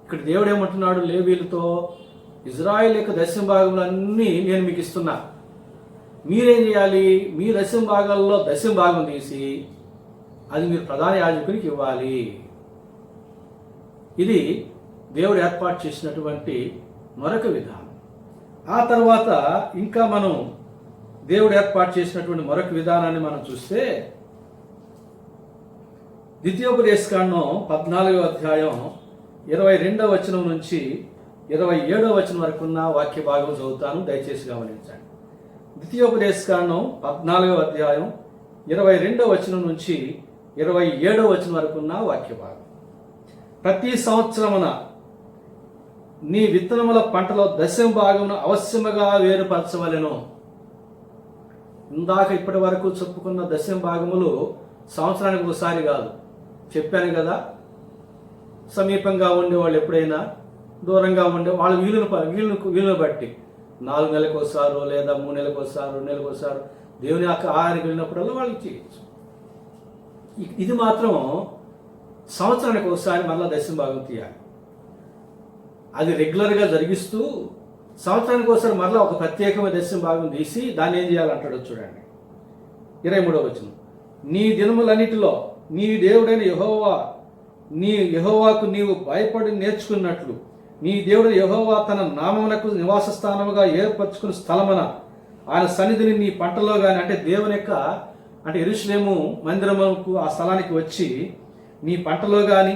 ఇక్కడ దేవుడు ఏమంటున్నాడు? లేవీలతో, ఇశ్రాయేలు యొక్క దశమ భాగములన్నీ నేను మీకు ఇస్తున్నా, మీరేం చేయాలి? మీ దశమ భాగాల్లో దశమ భాగం తీసి అది మీరు ప్రధాన యాజకునికి ఇవ్వాలి. ఇది దేవుడు ఏర్పాటు చేసినటువంటి మరొక విధానం. ఆ తర్వాత ఇంకా మనం దేవుడు ఏర్పాటు చేసినటువంటి మరొక విధానాన్ని మనం చూస్తే, ద్వితీయోపదేశకాండం 14వ అధ్యాయం 22వ వచనం నుంచి 27వ వచనం వరకు ఉన్న వాక్య భాగం చదువుతాను, దయచేసి గమనించండి. ద్వితీయోపదేశకాండం 14వ అధ్యాయం 22వ వచనం నుంచి 27వ వచనం వరకు ఉన్న వాక్య భాగం. ప్రతి సంవత్సరమున నీ విత్తనముల పంటలో దశమ భాగమును అవశ్యముగా వేరుపరచవలెను. ఇందాక ఇప్పటి వరకు చెప్పుకున్న దశమ భాగములు సంవత్సరానికి ఒకసారి కాదు, చెప్పాను కదా. సమీపంగా ఉండేవాళ్ళు ఎప్పుడైనా, దూరంగా ఉండే వాళ్ళ వీలును బట్టి 4 నెలలకు ఒకసారో లేదా 3 నెలలకు ఒకసారో 2 నెలలకు ఒకసారి దేవుని యొక్క ఆహారానికి వెళ్ళినప్పుడల్లా వాళ్ళకి చేయొచ్చు. ఇది మాత్రం సంవత్సరానికి ఒకసారి మళ్ళీ దశమ భాగం తీయాలి. అది రెగ్యులర్గా జరిగిస్తూ సంవత్సరానికి ఒకసారి మళ్ళీ ఒక ప్రత్యేకమైన దశమ భాగం తీసి దాన్ని ఏం చేయాలంటాడో చూడండి. 23వ వచనం, నీ దినములన్నిటిలో నీ దేవుడైన యెహోవాకు నీవు భయపడి నేర్చుకున్నట్లు నీ దేవుడు యెహోవా తన నామమునకు నివాస స్థానముగా ఏర్పరచుకున్న స్థలమున ఆయన సన్నిధిని నీ పంటలో కానీ, అంటే దేవుని యొక్క యెరూషలేము మందిరముకు ఆ స్థలానికి వచ్చి నీ పంటలో కానీ,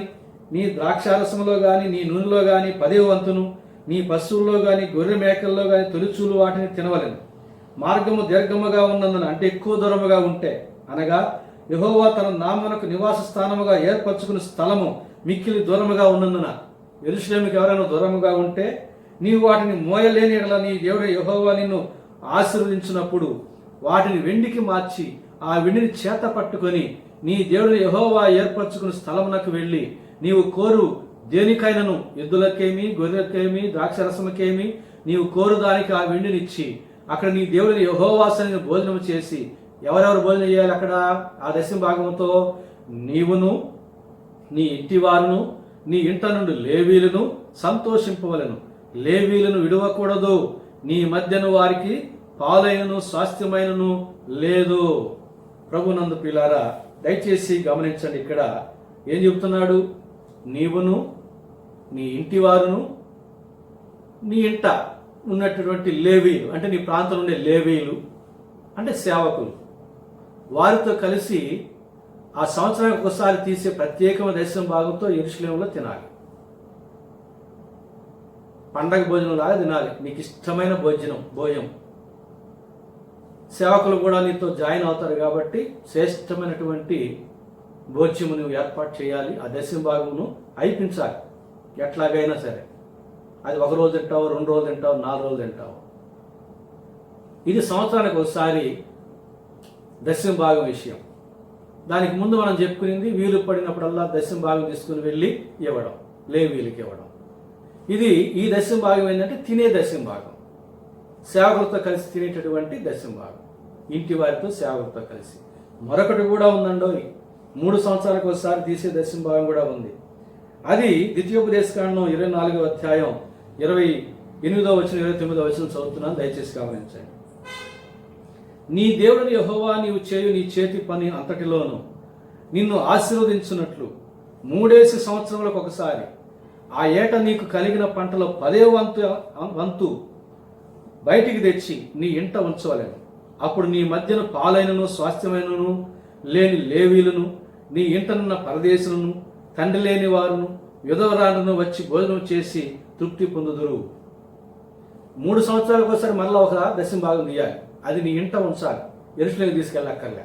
నీ ద్రాక్షారసములో కానీ, నీ నూనెలో కానీ 10వ వంతును, నీ పశువుల్లో కానీ గొర్రె మేకల్లో కానీ తొలిచూలు వాటిని తినవలెను. మార్గము దీర్ఘముగా ఉన్నందున, అంటే ఎక్కువ దూరముగా ఉంటే, అనగా యెహోవా తన నామమునకు నివాస స్థానముగా ఏర్పరచుకున్న స్థలము మిక్కిలి దూరముగా ఉన్నందున, యెరూషలేముకి ఎవరైనా దూరముగా ఉంటే నీవు వాటిని మోయలేని ఎడల నీ దేవుడు యెహోవా నిన్ను ఆశీర్వదించినప్పుడు వాటిని వెండికి మార్చి ఆ వెండిని చేత పట్టుకొని నీ దేవుడు యెహోవా ఏర్పరచుకున్న స్థలమునకు వెళ్ళి నీవు కోరు దేనికైనను, ఎద్దులకేమి గొర్రెలకేమి ద్రాక్షరసముకేమి నీవు కోరు దానికి ఆ వెండినిచ్చి అక్కడ నీ దేవుడిని యెహోవా సన్నిధిని భోజనం చేసి, ఎవరెవరు భోజనం చేయాలి అక్కడ? ఆ దశమ భాగంతో నీవును నీ ఇంటి వారును నీ ఇంట నుండి లేవీలను సంతోషింపవలెను. లేవీలను విడవకూడదు, నీ మధ్యను వారికి పాలైనను స్వాస్థ్యమైనను లేదు. ప్రభునందు ప్రియులారా, దయచేసి గమనించండి. ఇక్కడ ఏం చెప్తున్నాడు? నీవును నీ ఇంటి వారును నీ ఇంట ఉన్నటువంటి లేవీలు, అంటే నీ ప్రాంతంలో ఉండే లేవీలు అంటే సేవకులు, వారితో కలిసి ఆ సంవత్సరానికి ఒకసారి తీసే ప్రత్యేకమైన దశమ భాగంతో యెరూషలేములో తినాలి. పండగ భోజనం లాగా తినాలి, నీకు ఇష్టమైన భోజనం. సేవకులు కూడా నీతో జాయిన్ అవుతారు కాబట్టి శ్రేష్టమైనటువంటి భోజ్యము నువ్వు ఏర్పాటు చేయాలి. ఆ దశమ భాగమును అయిపించాలి ఎట్లాగైనా సరే. అది 1 రోజు తింటావు, 2 రోజులు తింటావు, 4 రోజులు తింటావు. ఇది సంవత్సరానికి ఒకసారి దశమ భాగం విషయం. దానికి ముందు మనం చెప్పుకునేది వీలు పడినప్పుడల్లా దశమ భాగం తీసుకుని వెళ్ళి ఇవ్వడం, లేవీయులకి ఇవ్వడం. ఈ దశమ భాగం ఏంటంటే తినే దశమ భాగం, సేవకులతో కలిసి తినేటటువంటి దశమ భాగం, ఇంటి వారితో సేవకులతో కలిసి. మరొకటి కూడా ఉందండి, 3 సంవత్సరాలకు ఒకసారి తీసే దశమ భాగం కూడా ఉంది. అది ద్వితీయోపదేశకాండం 24వ అధ్యాయం 28వ వచనం 29వ వచనం చదువుతున్నాను, దయచేసి గమనించండి. నీ దేవుడు యెహోవా నీవు చేయు నీ చేతి పని అంతటిలోను నిన్ను ఆశీర్వదించున్నట్లు 3 సంవత్సరములకు ఒకసారి ఆ ఏట నీకు కలిగిన పంటలో 10వ వంతు బయటికి తెచ్చి నీ ఇంట ఉంచవలెను. అప్పుడు నీ మధ్యన పాలైనను స్వాస్థ్యమైనను లేని లేవీలను, నీ ఇంటనున్న పరదేశులను, తండ్రి లేని వారును, విధవరాలను వచ్చి భోజనం చేసి తృప్తి పొందుదురు. 3 సంవత్సరాలకు ఒకసారి మరలా ఒక దశమ భాగం తీయాలి. అది నీ ఇంట ఉంచాలి, యెరూషలేముకు తీసుకెళ్ళక్కర్లే.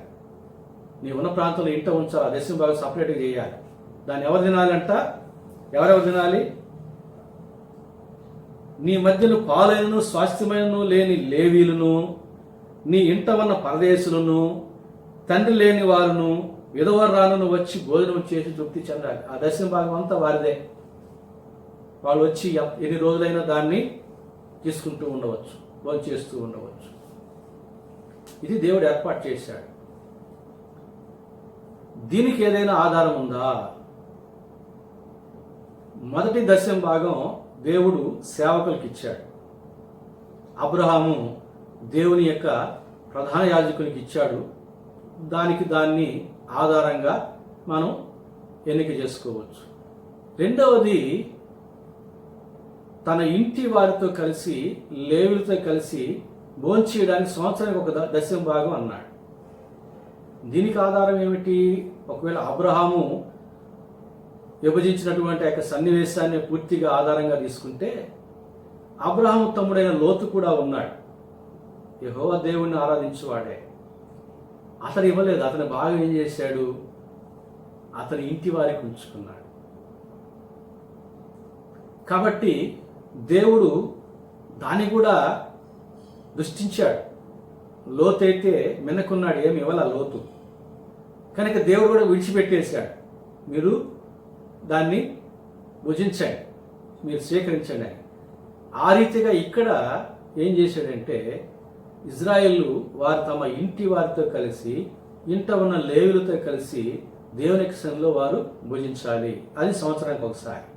నీ ఉన్న ప్రాంతంలో ఇంట ఉంచాలి, ఆ దశమ భాగం సపరేట్గా చేయాలి. దాన్ని ఎవరు తినాలంట? ఎవరెవరు తినాలి? నీ మధ్యలో పాలైనను స్వాస్థ్యమైనను లేని లేవీలను, నీ ఇంట ఉన్న పరదేశులను, తండ్రి లేని వారును, విధవరాలను వచ్చి భోజనం చేసి తృప్తి చెందాలి. ఆ దశమ భాగం అంతా వారిదే. వాళ్ళు వచ్చి ఎన్ని రోజులైనా దాన్ని తీసుకుంటూ ఉండవచ్చు, భోజనం చేస్తూ ఉండవచ్చు. ఇది దేవుడు ఏర్పాటు చేశాడు. దీనికి ఏదైనా ఆధారం ఉందా? మొదటి దశమ భాగం దేవుడు సేవకులకు ఇచ్చాడు. అబ్రహాము దేవుని యొక్క ప్రధాన యాజకునికి ఇచ్చాడు. దాన్ని ఆధారంగా మనం ఎన్నిక చేసుకోవచ్చు. రెండవది, తన ఇంటి వారితో కలిసి లేవీయులతో కలిసి భోంచేయడానికి సంవత్సరానికి ఒక దశమ భాగం అన్నాడు. దీనికి ఆధారం ఏమిటి? ఒకవేళ అబ్రహాము విభజించినటువంటి యొక్క సన్నివేశాన్ని పూర్తిగా ఆధారంగా తీసుకుంటే, అబ్రహాము తమ్ముడైన లోతు కూడా ఉన్నాడు. యెహోవా దేవుణ్ణి ఆరాధించువాడే. అతను ఇవ్వలేదు. అతని భాగం ఏం చేశాడు? అతని ఇంటి వారికి ఉంచుకున్నాడు. కాబట్టి దేవుడు దాన్ని కూడా దృష్టించాడు. లోతు అయితే మిన్నకున్నాడు, ఏమి ఇవ్వాల లోతు. కనుక దేవుడు కూడా విడిచిపెట్టేశాడు. మీరు దాన్ని భుజించండి, మీరు స్వీకరించండి. ఆ రీతిగా ఇక్కడ ఏం చేశాడంటే, ఇజ్రాయేలు వారు తమ ఇంటి వారితో కలిసి, ఇంట ఉన్న లేవీయులతో కలిసి దేవుని సన్నిధిలో వారు భుజించాలి. అది సంవత్సరానికి ఒకసారి.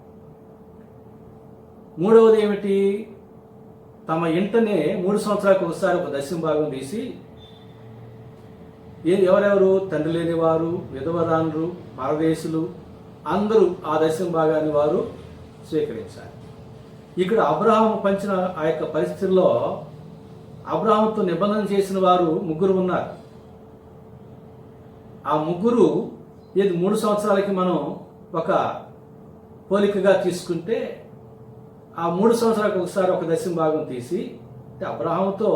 మూడవది ఏమిటి? తమ ఇంటనే 3 సంవత్సరాలకు ఒకసారి ఒక దశమ భాగం తీసి, ఎవరెవరు? తండ్రి లేని వారు, విధవరాన్లు, పరదేశులు అందరూ ఆ దశమ భాగాన్ని వారు స్వీకరించాలి. ఇక్కడ అబ్రహాము పంచిన ఆ యొక్క పరిస్థితుల్లో అబ్రహాముతో నిబంధన చేసిన వారు 3 ఉన్నారు. ఆ 3 ఏది 3 సంవత్సరాలకి మనం ఒక పోలికగా తీసుకుంటే, ఆ 3 సంవత్సరాలకు ఒకసారి ఒక దశమ భాగం తీసి, అబ్రహాముతో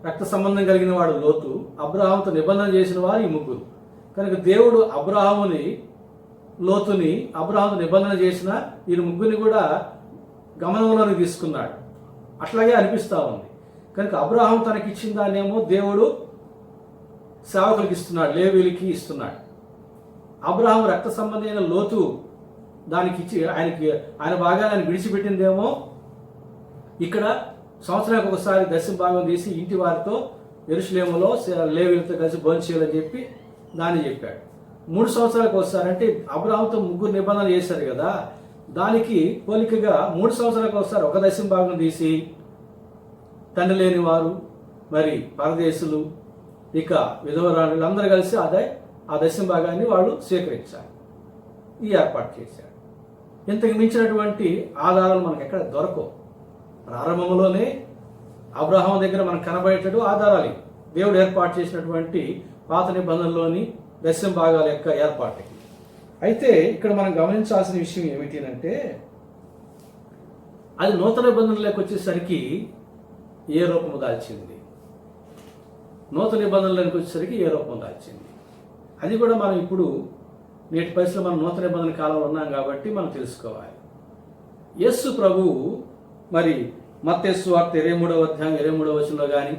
రక్త సంబంధం కలిగిన వాడు లోతు, అబ్రహాముతో నిబంధన చేసిన వారు ఈ 3. కనుక దేవుడు అబ్రహాముని, లోతుని, అబ్రహాముతో నిబంధన చేసిన ఈ 3 కూడా గమనంలోకి తీసుకున్నాడు. అట్లాగే అనిపిస్తూ ఉంది. కనుక అబ్రహాము తనకి ఇచ్చిన దాన్నేమో దేవుడు సేవకులకి ఇస్తున్నాడు, లేవీయులకి ఇస్తున్నాడు. అబ్రహాము రక్త సంబంధమైన లోతు దానికి ఇచ్చి ఆయన భాగాన్ని ఆయన విడిచిపెట్టిందేమో ఇక్కడ సంవత్సరానికి ఒకసారి దశమ భాగం తీసి ఇంటి వారితో యెరూషలేములో లేవీయులతో కలిసి భోంచేయాలని చెప్పి దాన్ని చెప్పాడు. 3 సంవత్సరాలకు ఒకసారి అంటే అబ్రహాముతో 3 నిబంధనలు చేశారు కదా, దానికి పోలికగా 3 సంవత్సరాలకు ఒకసారి ఒక దశమ భాగం తీసి తండ్రి లేని వారు, మరి పరదేశులు, ఇక విధవరాలు అందరూ కలిసి ఆ దశమ భాగాన్ని వాళ్ళు స్వీకరించాలి. ఈ ఏర్పాటు చేశాడు. ఇంతకు మించినటువంటి ఆధారాలు మనకు ఎక్కడ దొరకవు. ప్రారంభంలోనే అబ్రహాము దగ్గర మనకు కనబడేటట్టు ఆధారాలు దేవుడు ఏర్పాటు చేసినటువంటి పాత నిబంధనలోని దశమ భాగాల యొక్క ఏర్పాటుకి. అయితే ఇక్కడ మనం గమనించాల్సిన విషయం ఏమిటి అంటే, అది నూతన నిబంధనలోకి వచ్చేసరికి ఏ రూపము దాల్చింది, నూతన నిబంధనలోకి వచ్చేసరికి ఏ రూపం దాల్చింది, అది కూడా మనం ఇప్పుడు నేటి పరిస్థితుల్లో మనం నూతన నిబంధన కాలంలో ఉన్నాం కాబట్టి మనం తెలుసుకోవాలి. యేసు ప్రభువు మరి మత్తయి సువార్త 23వ అధ్యాయం 23వ వచనంలో కానీ,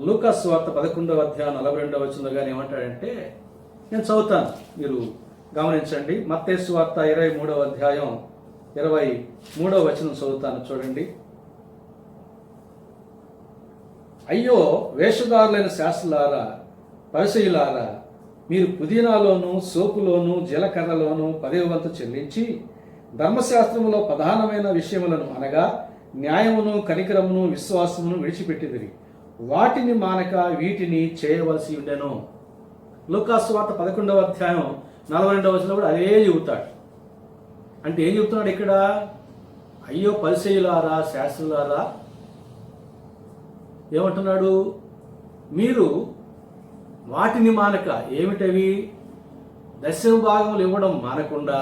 లూకా సువార్త 11వ అధ్యాయం 42వ వచనంలో కానీ ఏమంటాడంటే, నేను చదువుతాను, మీరు గమనించండి. మత్తయి సువార్త 23వ అధ్యాయం 23వ వచనం చదువుతాను, చూడండి. అయ్యో వేషధారులైన శాస్త్రులారా, పరిసయ్యులారా, మీరు పుదీనాలోను సోపులోను జీలకర్రలోను 10వ వంతు చెల్లించి ధర్మశాస్త్రములో ప్రధానమైన విషయములను అనగా న్యాయమును కనికరమును విశ్వాసమును విడిచిపెట్టిదిరి, వాటిని మానక వీటిని చేయవలసి ఉండెను. లూకా సువార్త 11వ అధ్యాయం 42వ వచనంలో కూడా అదే చెబుతాడు. అంటే ఏం చెబుతున్నాడు ఇక్కడ? అయ్యో పరిసయ్యులారా, శాస్త్రులారా, ఏమంటున్నాడు? మీరు వాటిని మానక, ఏమిటవి? దశమ భాగములు ఇవ్వడం మానకుండా,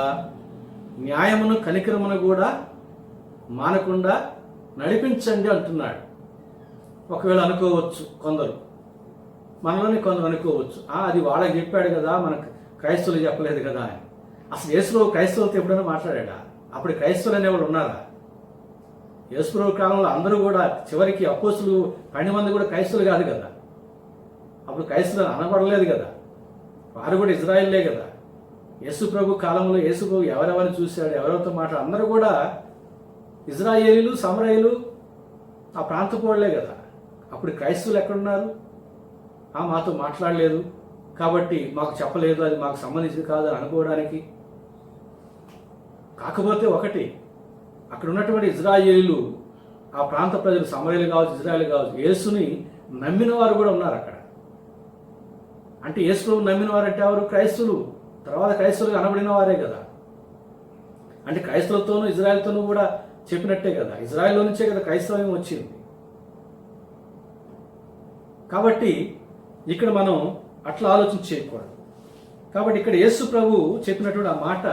న్యాయమును కనికరమును కూడా మానకుండా నడిపించండి అంటున్నాడు. ఒకవేళ అనుకోవచ్చు కొందరు, మనలోనే కొందరు అనుకోవచ్చు, అది వాళ్ళకి చెప్పాడు కదా, మనకు క్రైస్తవులు చెప్పలేదు కదా అని. అసలు యేసుప్రభు క్రైస్తవులతో ఎప్పుడైనా మాట్లాడా? అప్పుడు క్రైస్తవులు అనేవాళ్ళు ఉన్నారా? యేసుప్రభు కాలంలో అందరూ కూడా చివరికి అపోస్తులు 12 మంది కూడా క్రైస్తవులు కాదు కదా. అప్పుడు క్రైస్తవులు అనబడలేదు కదా, వారు కూడా ఇజ్రాయిల్లే కదా. యేసుప్రభు కాలంలో యేసుప్రభు ఎవరెవరిని చూశాడు, ఎవరెవరితో మాట్లాడు, అందరూ కూడా ఇజ్రాయేలీలు, సమరయులు, ఆ ప్రాంతపు వాళ్ళే కదా. అప్పుడు క్రైస్తవులు ఎక్కడున్నారు? మాతో మాట్లాడలేదు కాబట్టి మాకు చెప్పలేదు, అది మాకు సంబంధించింది కాదు అని అనుకోవడానికి. కాకపోతే ఒకటి, అక్కడ ఉన్నటువంటి ఇజ్రాయేలీలు, ఆ ప్రాంత ప్రజలు, సమరయులు కావచ్చు, ఇజ్రాయేల్ కావచ్చు, యేసుని నమ్మిన వారు కూడా ఉన్నారు అక్కడ. అంటే యేసు నమ్మిన వారంటే ఎవరు? క్రైస్తవులు. తర్వాత క్రైస్తవులు అనబడిన వారే కదా. అంటే క్రైస్తవులతోనూ ఇజ్రాయెల్తోనూ కూడా చెప్పినట్టే కదా, ఇజ్రాయెల్లో నుంచే కదా క్రైస్తవం వచ్చింది. కాబట్టి ఇక్కడ మనం అట్లా ఆలోచన చేయకూడదు. కాబట్టి ఇక్కడ యేసు ప్రభు చెప్పినటువంటి ఆ మాట,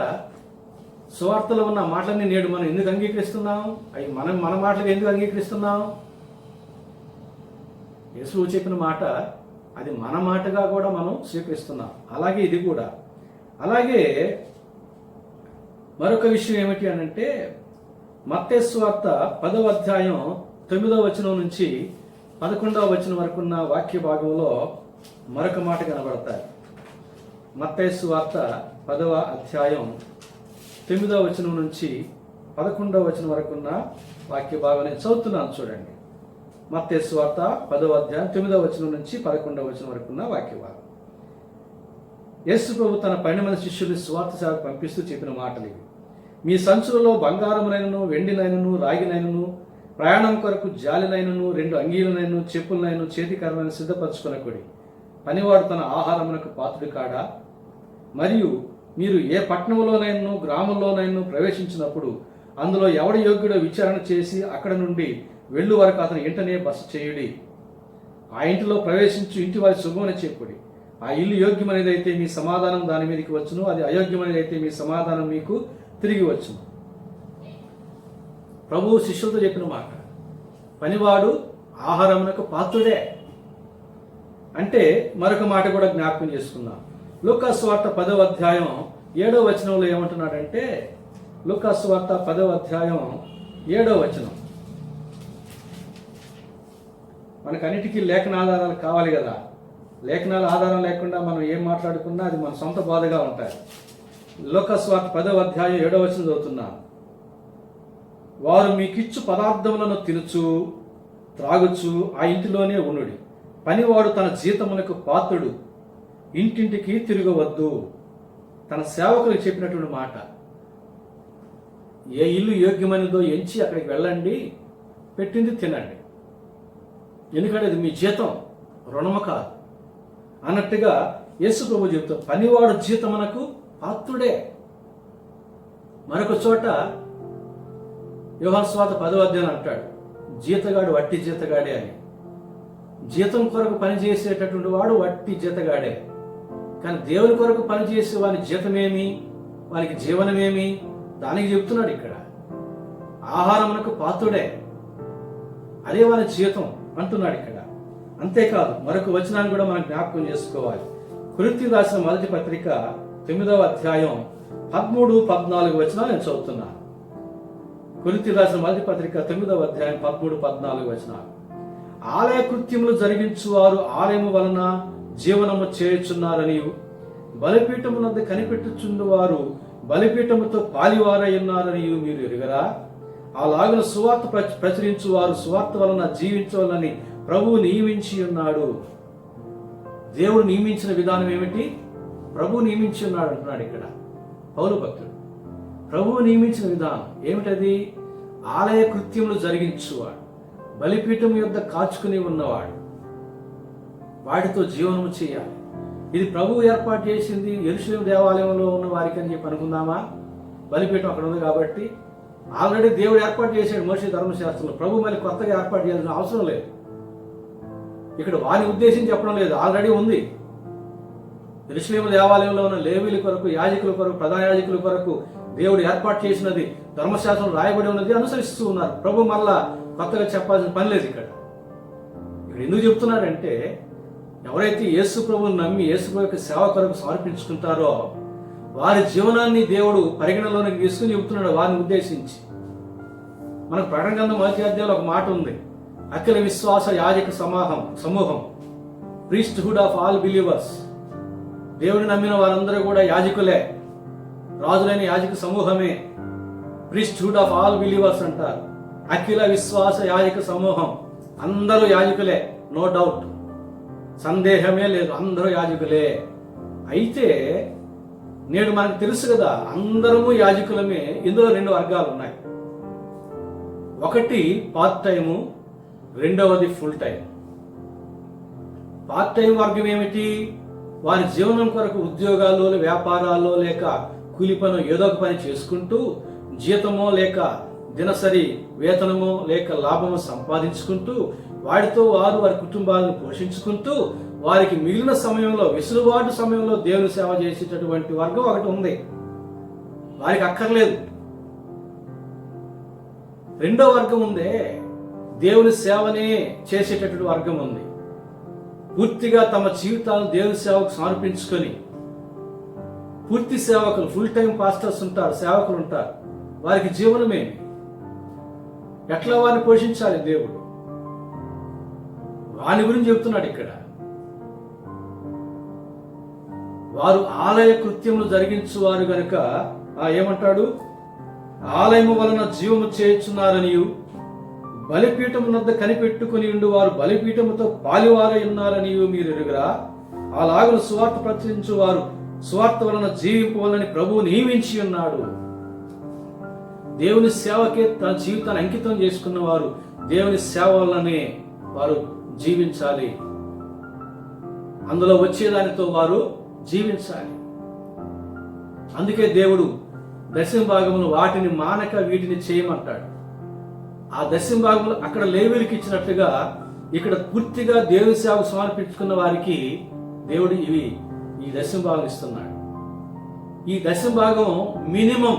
సువార్తలో ఉన్న మాటలన్నీ నేడు మనం ఎందుకు అంగీకరిస్తున్నాం? అవి మన మాటలకు ఎందుకు అంగీకరిస్తున్నాం? యేసు చెప్పిన మాట అది మన మాటగా కూడా మనం స్వీకరిస్తున్నాం. అలాగే ఇది కూడా. అలాగే మరొక విషయం ఏమిటి అనంటే, మత్తయి సువార్త 10వ అధ్యాయం 9వ వచనం నుంచి 11వ వచనం వరకు ఉన్న వాక్య భాగంలో మరొక మాట కనబడతాయి. మత్తయి సువార్త 10వ అధ్యాయం 9వ వచనం నుంచి 11వ వచనం వరకు ఉన్న వాక్య భాగం నేను చదువుతున్నాను, చూడండి. మత్తయి సువార్త 10వ అధ్యాయం 9వ వచనం నుంచి 11వ వచనం వరకు ఉన్న వాక్య భాగం. యేసు ప్రభు తన 12 మంది శిష్యుల్ని సువార్త సేవకు పంపిస్తూ చెప్పిన మాటలు ఇవి. మీ సంచులలో బంగారమునైనను, వెండినైనను, రాగినైనను, ప్రయాణం కొరకు జాలినైనను, 2 అంగీలనైనను, చెప్పులనైనను, చేతికర్రలను సిద్ధపరచుకొనకుడి. పనివాడు తన ఆహారమునకు పాత్రుడు కాడా? మరియు మీరు ఏ పట్టణంలోనైనా గ్రామంలోనైనా ప్రవేశించినప్పుడు అందులో ఎవడి యోగ్యుడో విచారణ చేసి అక్కడ నుండి వెళ్ళు వరకు అతను ఇంటనే బస చేయుడి. ఆ ఇంటిలో ప్రవేశించు ఇంటి వారి శుభమని చెప్పుడి. ఆ ఇల్లు యోగ్యమైనదైతే మీ సమాధానం దాని మీదకి వచ్చును, అది అయోగ్యమైనదైతే మీ సమాధానం మీకు తిరిగి వచ్చును. ప్రభువు శిష్యులతో చెప్పిన మాట, పనివాడు ఆహారమునకు పాత్రుడే. అంటే మరొక మాట కూడా జ్ఞాపకం చేసుకుందాం. లూకా సువార్త 10వ అధ్యాయం 7వ వచనంలో ఏమంటున్నాడంటే, లూకా సువార్త 10వ అధ్యాయం 7వ వచనం. మనకన్నిటికీ లేఖన ఆధారాలు కావాలి కదా. లేఖనాల ఆధారం లేకుండా మనం ఏం మాట్లాడుకున్నా అది మన సొంత బాధగా ఉంటాయి. లూకా సువార్త 10వ అధ్యాయం 7వ వచనం చదువుతున్నాను. వారు మీకిచ్చు పదార్థములను తినుచు త్రాగుచు ఆ ఇంటిలోనే ఉండుడి. పనివాడు తన జీతమునకు పాత్రుడు, ఇంటింటికి తిరగవద్దు. తన సేవకులకు చెప్పినటువంటి మాట, ఏ ఇల్లు యోగ్యమైనదో ఎంచి అక్కడికి వెళ్ళండి, పెట్టింది తినండి, ఎందుకంటే అది మీ జీతం, రుణము కాదు అన్నట్టుగా యేసు ప్రభు చెబుతాడు. పనివాడు జీతమునకు పాత్రుడే. మరొక చోట యోహాను సువార్త 10వ అధ్యాయం అంటాడు, జీతగాడు వట్టి జీతగాడే అని. జీతం కొరకు పనిచేసేటటువంటి వాడు వట్టి జీతగాడే. కానీ దేవుని కొరకు పనిచేసి వాని జీతమేమి, వానికి జీవనమేమి, దానికి చెబుతున్నాడు ఇక్కడ. ఆహారమునకు పాత్రుడే, అదే వాని జీతం అంటున్నాడు ఇక్కడ. అంతేకాదు మరొక వచనాన్ని కూడా మనం జ్ఞాపకం చేసుకోవాలి. కొరింథీయులకు రాసిన మొదటి పత్రిక 9వ అధ్యాయం 13-14 వచనాలు నేను చదువుతున్నాను. కొరింథీయులకు రాసిన మొదటి పత్రిక 9వ అధ్యాయం 13-14 వచనాలు. ఆలయ కృత్యములు జరిగించువారు ఆలయము వలన జీవనము చేయుచున్నారనియు, బలిపీఠమునందు కనిపెట్టుచుండువారు బలిపీఠముతో పాలివారై ఉన్నారనియు మీరు ఎరుగరా? అలాగున సువార్త ప్రచురించువారు సువార్త వలన జీవించవాలని ప్రభువు నియమించి ఉన్నాడు. దేవుడు నియమించిన విధానం ఏమిటి? ప్రభువు నియమించి ఉన్నాడు అంటున్నాడు ఇక్కడ పౌలు భక్తుడు. ప్రభువు నియమించిన విధానం ఏమిటది? ఆలయ కృత్యములు జరిగించువాడు, బలిపీఠం యొద్ద కాచుకుని ఉన్నవాడు, వాటితో జీవనము చేయాలి. ఇది ప్రభువు ఏర్పాటు చేసింది యెరూషలేము దేవాలయంలో ఉన్న వారికి అని చెప్పి అనుకుందామా? బలిపీఠం అక్కడ ఉంది కాబట్టి ఆల్రెడీ దేవుడు ఏర్పాటు చేశాడు మోషే ధర్మశాస్త్రంలో. ప్రభు మళ్ళీ కొత్తగా ఏర్పాటు చేయాల్సిన అవసరం లేదు. ఇక్కడ వారిని ఉద్దేశించి చెప్పడం లేదు, ఆల్రెడీ ఉంది. యెరూషలేము దేవాలయంలో ఉన్న లేవీల కొరకు, యాజకుల కొరకు, ప్రధాన యాజకుల కొరకు దేవుడు ఏర్పాటు చేసినది ధర్మశాస్త్రం రాయబడి ఉన్నది అనుసరిస్తూ ఉన్నారు. ప్రభు మళ్ళా కొత్తగా చెప్పాల్సిన పని లేదు. ఇక్కడ ఎందుకు చెప్తున్నాడంటే, ఎవరైతే యేసు ప్రభువుని నమ్మి యేసు ప్రభు యొక్క సేవ కొరకు సమర్పించుకుంటారో వారి జీవనాన్ని దేవుడు పరిగణలోనికి తీసుకుని చెబుతున్నాడు వారిని ఉద్దేశించి. మనకు ప్రకటన గ్రంథం 1వ అధ్యాయంలో ఒక మాట ఉంది, అఖిల విశ్వాస యాజక సమూహం, ప్రీస్ట్హుడ్ ఆఫ్ ఆల్ బిలీవర్స్. దేవుని నమ్మిన వారందరూ కూడా యాజకులే, రాజులైన యాజక సమూహమే. ప్రీస్ట్హుడ్ ఆఫ్ ఆల్ బిలీవర్స్ అంటారు. అఖిల విశ్వాస యాజక సమూహం, అందరూ యాజకులే, నో డౌట్, సందేహమే లేదు, అందరూ యాజకులే. అయితే నేడు మనకు తెలుసు కదా, అందరము యాజకులమే. ఇందులో 2 వర్గాలు ఉన్నాయి. ఒకటి పార్ట్ టైము, రెండవది ఫుల్ టైం. పార్ట్ టైం వర్గం ఏమిటి? వారి జీవనం కొరకు ఉద్యోగాలు, వ్యాపారాల్లో లేక కూలి పని ఏదో ఒక పని చేసుకుంటూ జీతమో లేక దినసరి వేతనమో లేక లాభమో సంపాదించుకుంటూ వాటితో వారు వారి కుటుంబాలను పోషించుకుంటూ వారికి మిగిలిన సమయంలో, వెసులుబాటు సమయంలో దేవుని సేవ చేసేటటువంటి వర్గం ఒకటి ఉంది. వారికి అక్కర్లేదు. రెండో వర్గం ఉందే, దేవుని సేవనే చేసేటటువంటి వర్గం ఉంది. పూర్తిగా తమ జీవితాలను దేవుని సేవకు సమర్పించుకొని పూర్తి సేవకులు, ఫుల్ టైం పాస్టర్స్ ఉంటారు, సేవకులు ఉంటారు. వారికి జీవనమేమి? ఎట్లా వారిని పోషించాలి దేవుడు? వాని గురించి చెప్తున్నాడు ఇక్కడ. వారు ఆలయ కృత్యములు జరిగించువారు గనుక ఏమంటాడు? ఆలయము వలన జీవము చేయుచున్నారనియు, బలిపీఠమునొద్ద కనిపెట్టుకుని ఉండు వారు బలిపీఠముతో పాలివారై ఉన్నారనియు మీరు ఎరుగరా? అలాగున సువార్త ప్రచురించు వారు సువార్త వలన జీవింపవాలని ప్రభువు నియమించి ఉన్నాడు. దేవుని సేవకే తన జీవితాన్ని అంకితం చేసుకున్న వారు దేవుని సేవ వల్లనే వారు జీవించాలి. అందులో వచ్చేదానితో వారు జీవించాలి. అందుకే దేవుడు దశమ భాగమును వాటిని మానక వీటిని చేయమంటాడు. ఆ దశమ భాగములు అక్కడ లేవీయులకు ఇచ్చినట్లుగా ఇక్కడ పూర్తిగా దేవుని సేవకు సమర్పించుకున్న వారికి దేవుడు ఈ దశమ భాగం ఇస్తున్నాడు. ఈ దశమ భాగం మినిమం,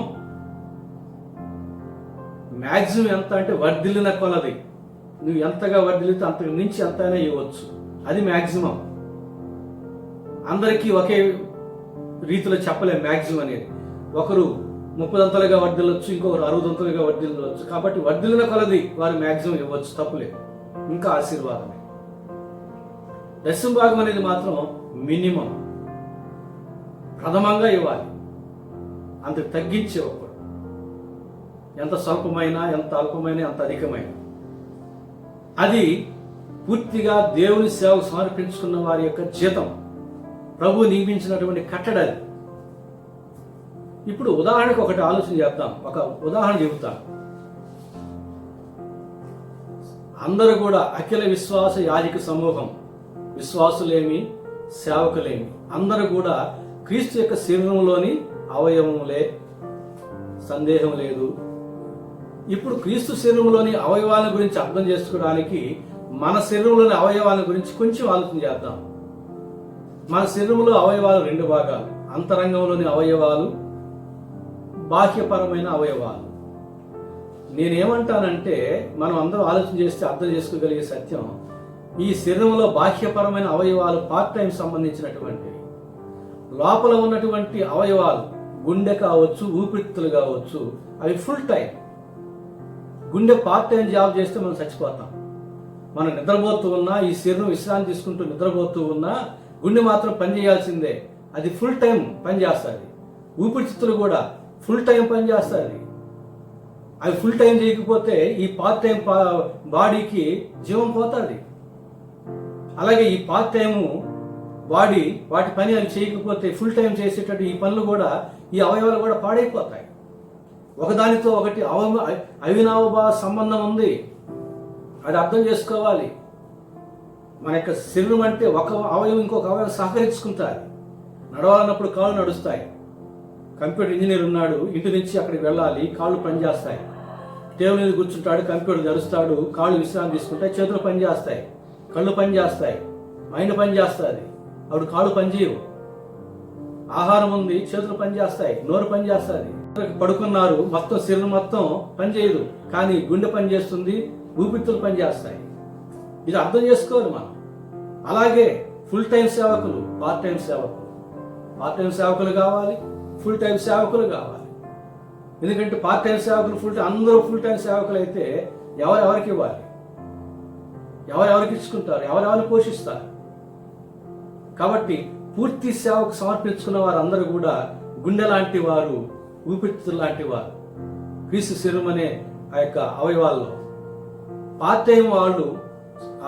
మ్యాక్సిమం ఎంత అంటే వర్ధిల్లిన కొలది. నువ్వు ఎంతగా వర్ధిల్లితే అంతకు మించి ఎంతైనా ఇవ్వచ్చు. అది మ్యాక్సిమం. అందరికీ ఒకే రీతిలో చెప్పలేము మ్యాక్సిమం అనేది. ఒకరు 30 అంతలుగా వర్ధిల్లొచ్చు, ఇంకొకరు 60 అంతలుగా వర్ధిల్లవచ్చు. కాబట్టి వర్ధిల్లిన కొలది వారు మ్యాక్సిమం ఇవ్వచ్చు, తప్పులేదు, ఇంకా ఆశీర్వాదమే. దశమ భాగం అనేది మాత్రం మినిమం, ప్రథమంగా ఇవ్వాలి. అంతకు తగ్గించి ఇవ్వకూడదు. ఎంత స్వల్పమైన, ఎంత అల్పమైన, ఎంత అధికమైన. అది పూర్తిగా దేవుని సేవకు సమర్పించుకున్న వారి యొక్క జీతం, ప్రభు నియమించినటువంటి కట్టడది. ఇప్పుడు ఉదాహరణకు ఒకటి ఆలోచన చేద్దాం. ఒక ఉదాహరణ చెబుతాను. అందరూ కూడా అఖిల విశ్వాస యాజక సమూహం, విశ్వాసులేమి సేవకులేమి, అందరూ కూడా క్రీస్తు యొక్క శరీరంలోని అవయవములే, సందేహం లేదు. ఇప్పుడు క్రీస్తు శరీరంలోని అవయవాల గురించి అర్థం చేసుకోవడానికి మన శరీరంలోని అవయవాల గురించి కొంచెం ఆలోచన చేద్దాం. మన శరీరంలో అవయవాలు రెండు భాగాలు, అంతరంగంలోని అవయవాలు, బాహ్యపరమైన అవయవాలు. నేనేమంటానంటే మనం అందరూ ఆలోచన చేస్తే అర్థం చేసుకోగలిగే సత్యం, ఈ శరీరంలో బాహ్యపరమైన అవయవాలు పార్ట్ టైం సంబంధించినటువంటివి. లోపల ఉన్నటువంటి అవయవాలు గుండె కావచ్చు, ఊపిరితిత్తులు కావచ్చు, అవి ఫుల్ టైం. గుండె పార్ట్ టైం జాబ్ చేస్తే మనం చచ్చిపోతాం. మనం నిద్రపోతూ ఉన్నా, ఈ శరీరం విశ్రాంతి తీసుకుంటూ నిద్రపోతూ ఉన్నా, గుండె మాత్రం పనిచేయాల్సిందే. అది ఫుల్ టైం పనిచేస్తుంది. ఊపిరితిత్తులు కూడా ఫుల్ టైం పనిచేస్తుంది. అవి ఫుల్ టైం చేయకపోతే ఈ పార్ట్ టైం బాడీకి జీవం పోతుంది. అలాగే ఈ పార్ట్ టైము బాడీ వాటి పని అవి చేయకపోతే ఫుల్ టైం చేసేటట్టు ఈ పనులు కూడా, ఈ అవయవాలు కూడా పాడైపోతాయి. ఒకదానితో ఒకటి అవినాభావ సంబంధం ఉంది. అది అర్థం చేసుకోవాలి. మన యొక్క శరీరం అంటే ఒక అవయవం ఇంకొక అవయవం సహకరించుకుంటారు. నడవాలన్నప్పుడు కాళ్ళు నడుస్తాయి. కంప్యూటర్ ఇంజనీర్ ఉన్నాడు, ఇంటి నుంచి అక్కడికి వెళ్ళాలి, కాళ్ళు పనిచేస్తాయి. టేబుల్ మీద కూర్చుంటాడు, కంప్యూటర్ జరుస్తాడు, కాళ్ళు విశ్రాంతి తీసుకుంటాయి, చేతులు పనిచేస్తాయి, కళ్ళు పనిచేస్తాయి, మైండ్ పనిచేస్తుంది. అప్పుడు కాళ్ళు పనిచేయవు. ఆహారం ఉంది, చేతులు పనిచేస్తాయి, నోరు పనిచేస్తుంది. పడుకున్నారు, మొత్తం శరీరం మొత్తం పనిచేయదు, కానీ గుండె పనిచేస్తుంది, ఊపిరితిత్తులు పనిచేస్తాయి. ఇది అర్థం చేసుకోవాలి మనం. అలాగే ఫుల్ టైం సేవకులు, పార్ట్ టైం సేవకులు. పార్ట్ టైం సేవకులు కావాలి, ఫుల్ టైం సేవకులు కావాలి. ఎందుకంటే పార్ట్ టైం సేవకులు అందరూ ఫుల్ టైం సేవకులు అయితే ఎవరెవరికి ఇవ్వాలి, ఎవరెవరికి ఇచ్చుకుంటారు, ఎవరెవరిని పోషిస్తారు. కాబట్టి పూర్తి సేవకు సమర్పించుకున్న వారందరూ కూడా గుండె లాంటి వారు, ఊపిరితిత్తులు లాంటి వారు, క్రీస్తు శరీరం అనే ఆ యొక్క అవయవాల్లో. పార్ట్ టైం వాళ్ళు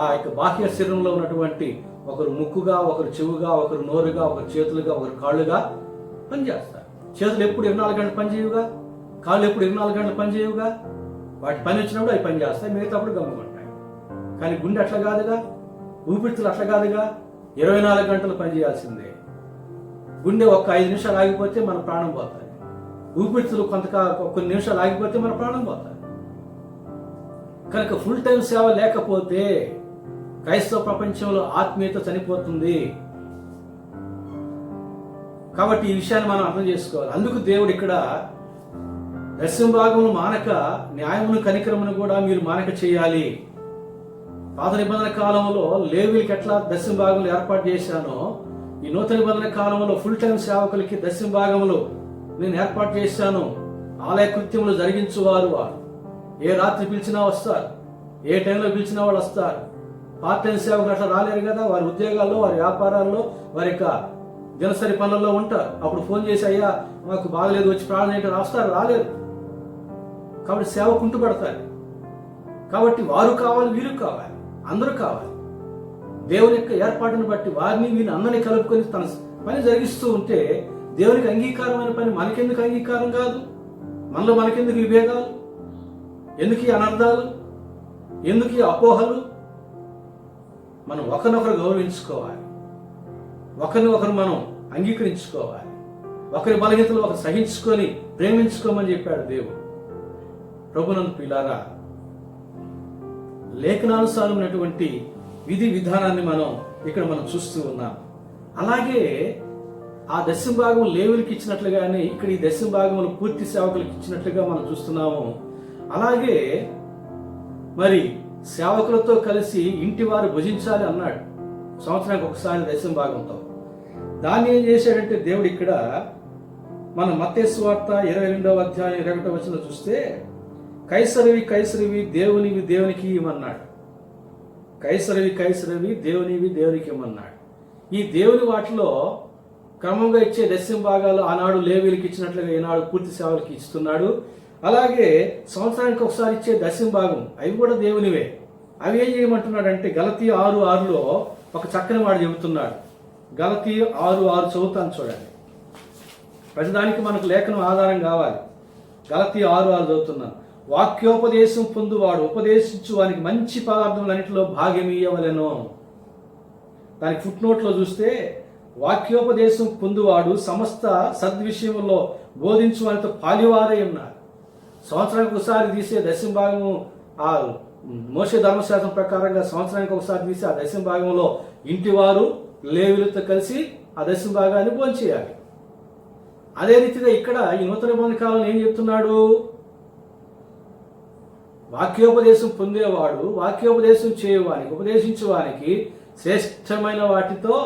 ఆ యొక్క బాహ్య శరీరంలో ఉన్నటువంటి ఒకరు ముక్కుగా, ఒకరు చెవుగా, ఒకరు నోరుగా, ఒకరు చేతులుగా, ఒకరు కాళ్ళుగా పనిచేస్తారు. చేతులు ఎప్పుడు 24 గంటలు పనిచేయుగా, కాళ్ళు ఎప్పుడు 24 గంటలు పనిచేయుగా. వాటి పని వచ్చినప్పుడు అవి పనిచేస్తాయి, మిగతాప్పుడు గమ్ముకుంటాయి. కానీ గుండె అట్లా కాదుగా, ఊపిరితిత్తులు అట్లా కాదుగా, 24 గంటలు పనిచేయాల్సిందే. గుండె ఒక్క 5 నిమిషాలు ఆగిపోతే మన ప్రాణం పోతుంది. ఊపిరితిత్తులు కొన్ని నిమిషాలు ఆగిపోతే మన ప్రాణం పోతుంది. కనుక ఫుల్ టైం సేవ లేకపోతే క్రైస్తవ ప్రపంచంలో ఆత్మీయత చనిపోతుంది. కాబట్టి ఈ విషయాన్ని మనం అర్థం చేసుకోవాలి. అందుకు దేవుడు ఇక్కడ దశమ భాగమును మానక, న్యాయమును కనికరమును కూడా మీరు మానక చేయాలి. పాత నిబంధన కాలంలో లేవీలకు ఎట్లా దశమ భాగములు ఏర్పాటు చేశానో, ఈ నూతన నిబంధన కాలంలో ఫుల్ టైం సేవకులకి దశమ భాగములు నేను ఏర్పాటు చేశాను. ఆలయ కృత్యములు జరిగించువారు వారు. ఏ రాత్రి పిలిచినా వస్తారు, ఏ టైంలో పిలిచినా వాళ్ళు వస్తారు. పార్ట్ టైం సేవకులు అట్లా రాలేరు కదా. వారి ఉద్యోగాల్లో, వారి వ్యాపారాల్లో, వారి యొక్క దినసరి పనుల్లో ఉంటారు. అప్పుడు ఫోన్ చేసి, అయ్యా మాకు బాగలేదు, వచ్చి ప్రార్థన ఏంటో రాస్తారు, రాలేరు. కాబట్టి సేవ కుంటుపడతారు. కాబట్టి వారు కావాలి, వీరు కావాలి, అందరూ కావాలి. దేవుని యొక్క ఏర్పాటును బట్టి వారిని వీరిని అందరినీ కలుపుకొని తన పని జరిగిస్తూ ఉంటే దేవునికి అంగీకారమైన పని మనకెందుకు అంగీకారం కాదు? మనలో మనకెందుకు విభేదాలు, ఎందుకు ఈ అనర్థాలు, ఎందుకు ఈ అపోహలు? మనం ఒకరినొకరు గౌరవించుకోవాలి, ఒకరినొకరు మనం అంగీకరించుకోవాలి, ఒకరి బలహీనతలు ఒకరు సహించుకొని ప్రేమించుకోమని చెప్పాడు దేవుడు. ప్రభునందు ప్రియులారా, లేఖనానుసారమైనటువంటి విధి విధానాన్ని మనం చూస్తూ ఉన్నాం. అలాగే ఆ దశమ భాగం లేవులకి ఇచ్చినట్లుగానే ఇక్కడ ఈ దశమ భాగములు పూర్తి సేవకులకు ఇచ్చినట్లుగా మనం చూస్తున్నాము. అలాగే మరి సేవకులతో కలిసి ఇంటి వారు భుజించాలి అన్నాడు, సంవత్సరానికి ఒకసారి దశమ భాగంతో. దాన్ని ఏం చేశాడంటే దేవుడు ఇక్కడ మనం మత్తయి సువార్త 22వ అధ్యాయం 21వ వచనంలో చూస్తే, కైసరివి కైసరివి, దేవునివి దేవునికి ఇవ్వమన్నాడు. కైసరివి కైసరివి, దేవునివి దేవునికి ఇవ్వమన్నాడు. ఈ దేవుని వాటిలో క్రమంగా ఇచ్చే దశమ భాగాలు ఆనాడు లేవీలకు ఇచ్చినట్లుగా ఈనాడు పూర్తి సేవలకు ఇస్తున్నాడు. అలాగే సంవత్సరానికి ఒకసారి ఇచ్చే దశమ భాగం అవి కూడా దేవునివే. అవి ఏం చేయమంటున్నాడంటే గలతీ 6:6లో ఒక చక్కని మాట చెబుతున్నాడు. గలతీ 6:6 చదువుతాను చూడండి. ప్రతిదానికి మనకు లేఖనం ఆధారం కావాలి. గలతీ 6:6 చదువుతున్నాను. వాక్యోపదేశం పొందువాడు ఉపదేశించు వానికి మంచి పదార్థములన్నిటిలో భాగ్యం ఇయ్యవలెను. దానికి ఫుట్ నోట్లో చూస్తే, వాక్యోపదేశం పొందువాడు సమస్త సద్విషయంలో బోధించు వానితో పాలివారై ఉన్నారు. సంవత్సరానికి ఒకసారి తీసే దశమ భాగము, ఆ మోషే ధర్మశాస్త్రం ప్రకారంగా సంవత్సరానికి ఒకసారి తీసే ఆ దశమ భాగంలో ఇంటివారు లేవీయులతో కలిసి ఆ దశమ భాగాన్ని భోంచేయాలి. అదే రీతిగా ఇక్కడ ఈ నూతన నిబంధన కాలంలో ఏం చెప్తున్నాడు? వాక్యోపదేశం పొందేవాడు వాక్యోపదేశం చేయవానికి ఉపదేశించేవానికి శ్రేష్టమైన వాటితో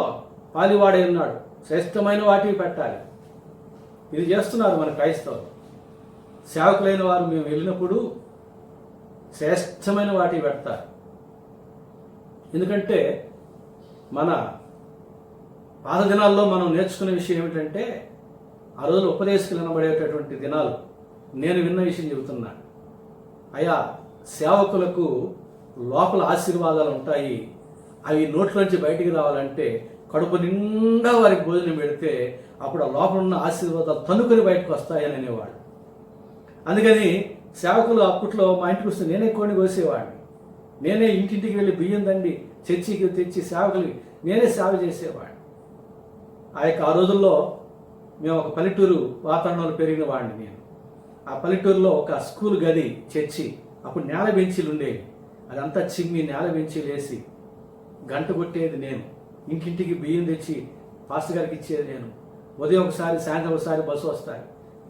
పాలివాడై ఉన్నాడు. శ్రేష్టమైన వాటిని పెట్టాలి. ఇది చేస్తున్నారు మన క్రైస్తవులు. సేవకులైన వారు మేము వెళ్ళినప్పుడు శ్రేష్టమైన వాటిని పెడతారు. ఎందుకంటే మన పాత దినాల్లో మనం నేర్చుకునే విషయం ఏమిటంటే, ఆ రోజులు ఉపదేశకులు అనబడేటటువంటి దినాలు. నేను విన్న విషయం చెబుతున్నా. అయా సేవకులకు లోపల ఆశీర్వాదాలు ఉంటాయి. అవి నోట్లోంచి బయటికి రావాలంటే కడుపు నిండా వారికి భోజనం పెడితే అప్పుడు ఆ లోపల ఉన్న ఆశీర్వాదాలు తనుకొని బయటకు వస్తాయని అనేవాడు. అందుకని సేవకులు అప్పట్లో మా ఇంటికి వస్తే నేనే కోడిని కోసేవాడిని. నేనే ఇంటింటికి వెళ్ళి బియ్యం దండి చర్చికి తెచ్చి సేవకులు నేనే సేవ చేసేవాడిని. ఆ రోజుల్లో మేము ఒక పల్లెటూరు వాతావరణంలో పెరిగిన వాడిని నేను. ఆ పల్లెటూరులో ఒక స్కూల్ గది చర్చి. అప్పుడు నేల బెంచీలు ఉండేవి. అదంతా చిమ్మి నేల బెంచీలు వేసి గంట కొట్టేది నేను. ఇంటింటికి బియ్యం తెచ్చి పాస్టర్ గారికి ఇచ్చేది నేను. ఉదయం ఒకసారి సాయంత్రం ఒకసారి బస్సు వస్తాయి.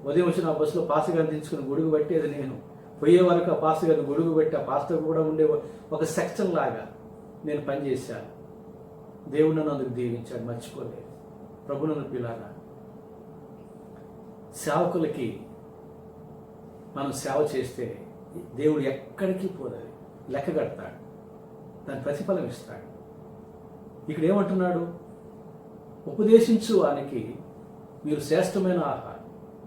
ఉదయం వచ్చిన ఆ బస్సులో పాస్టర్ గారిని తెచ్చుకుని గొడుగు పెట్టేది నేను. పోయే వరకు ఆ పాస్టర్ గారిని గొడుగు పెట్టి ఆ పాస్టర్ కూడా ఉండే ఒక సెక్షన్ లాగా నేను పనిచేశాను. దేవుడు నన్ను అందుకు దీవించాడు, మర్చిపోలేదు. ప్రభు నన్ను పిల్లారా, సేవకులకి మనం సేవ చేస్తే దేవుడు ఎక్కడికి పోలేదు, లెక్క కడతాడు, దాని ప్రతిఫలం ఇస్తాడు. ఇక్కడ ఏమంటున్నాడు? ఉపదేశించు వానికి మీరు శ్రేష్టమైన ఆహారం.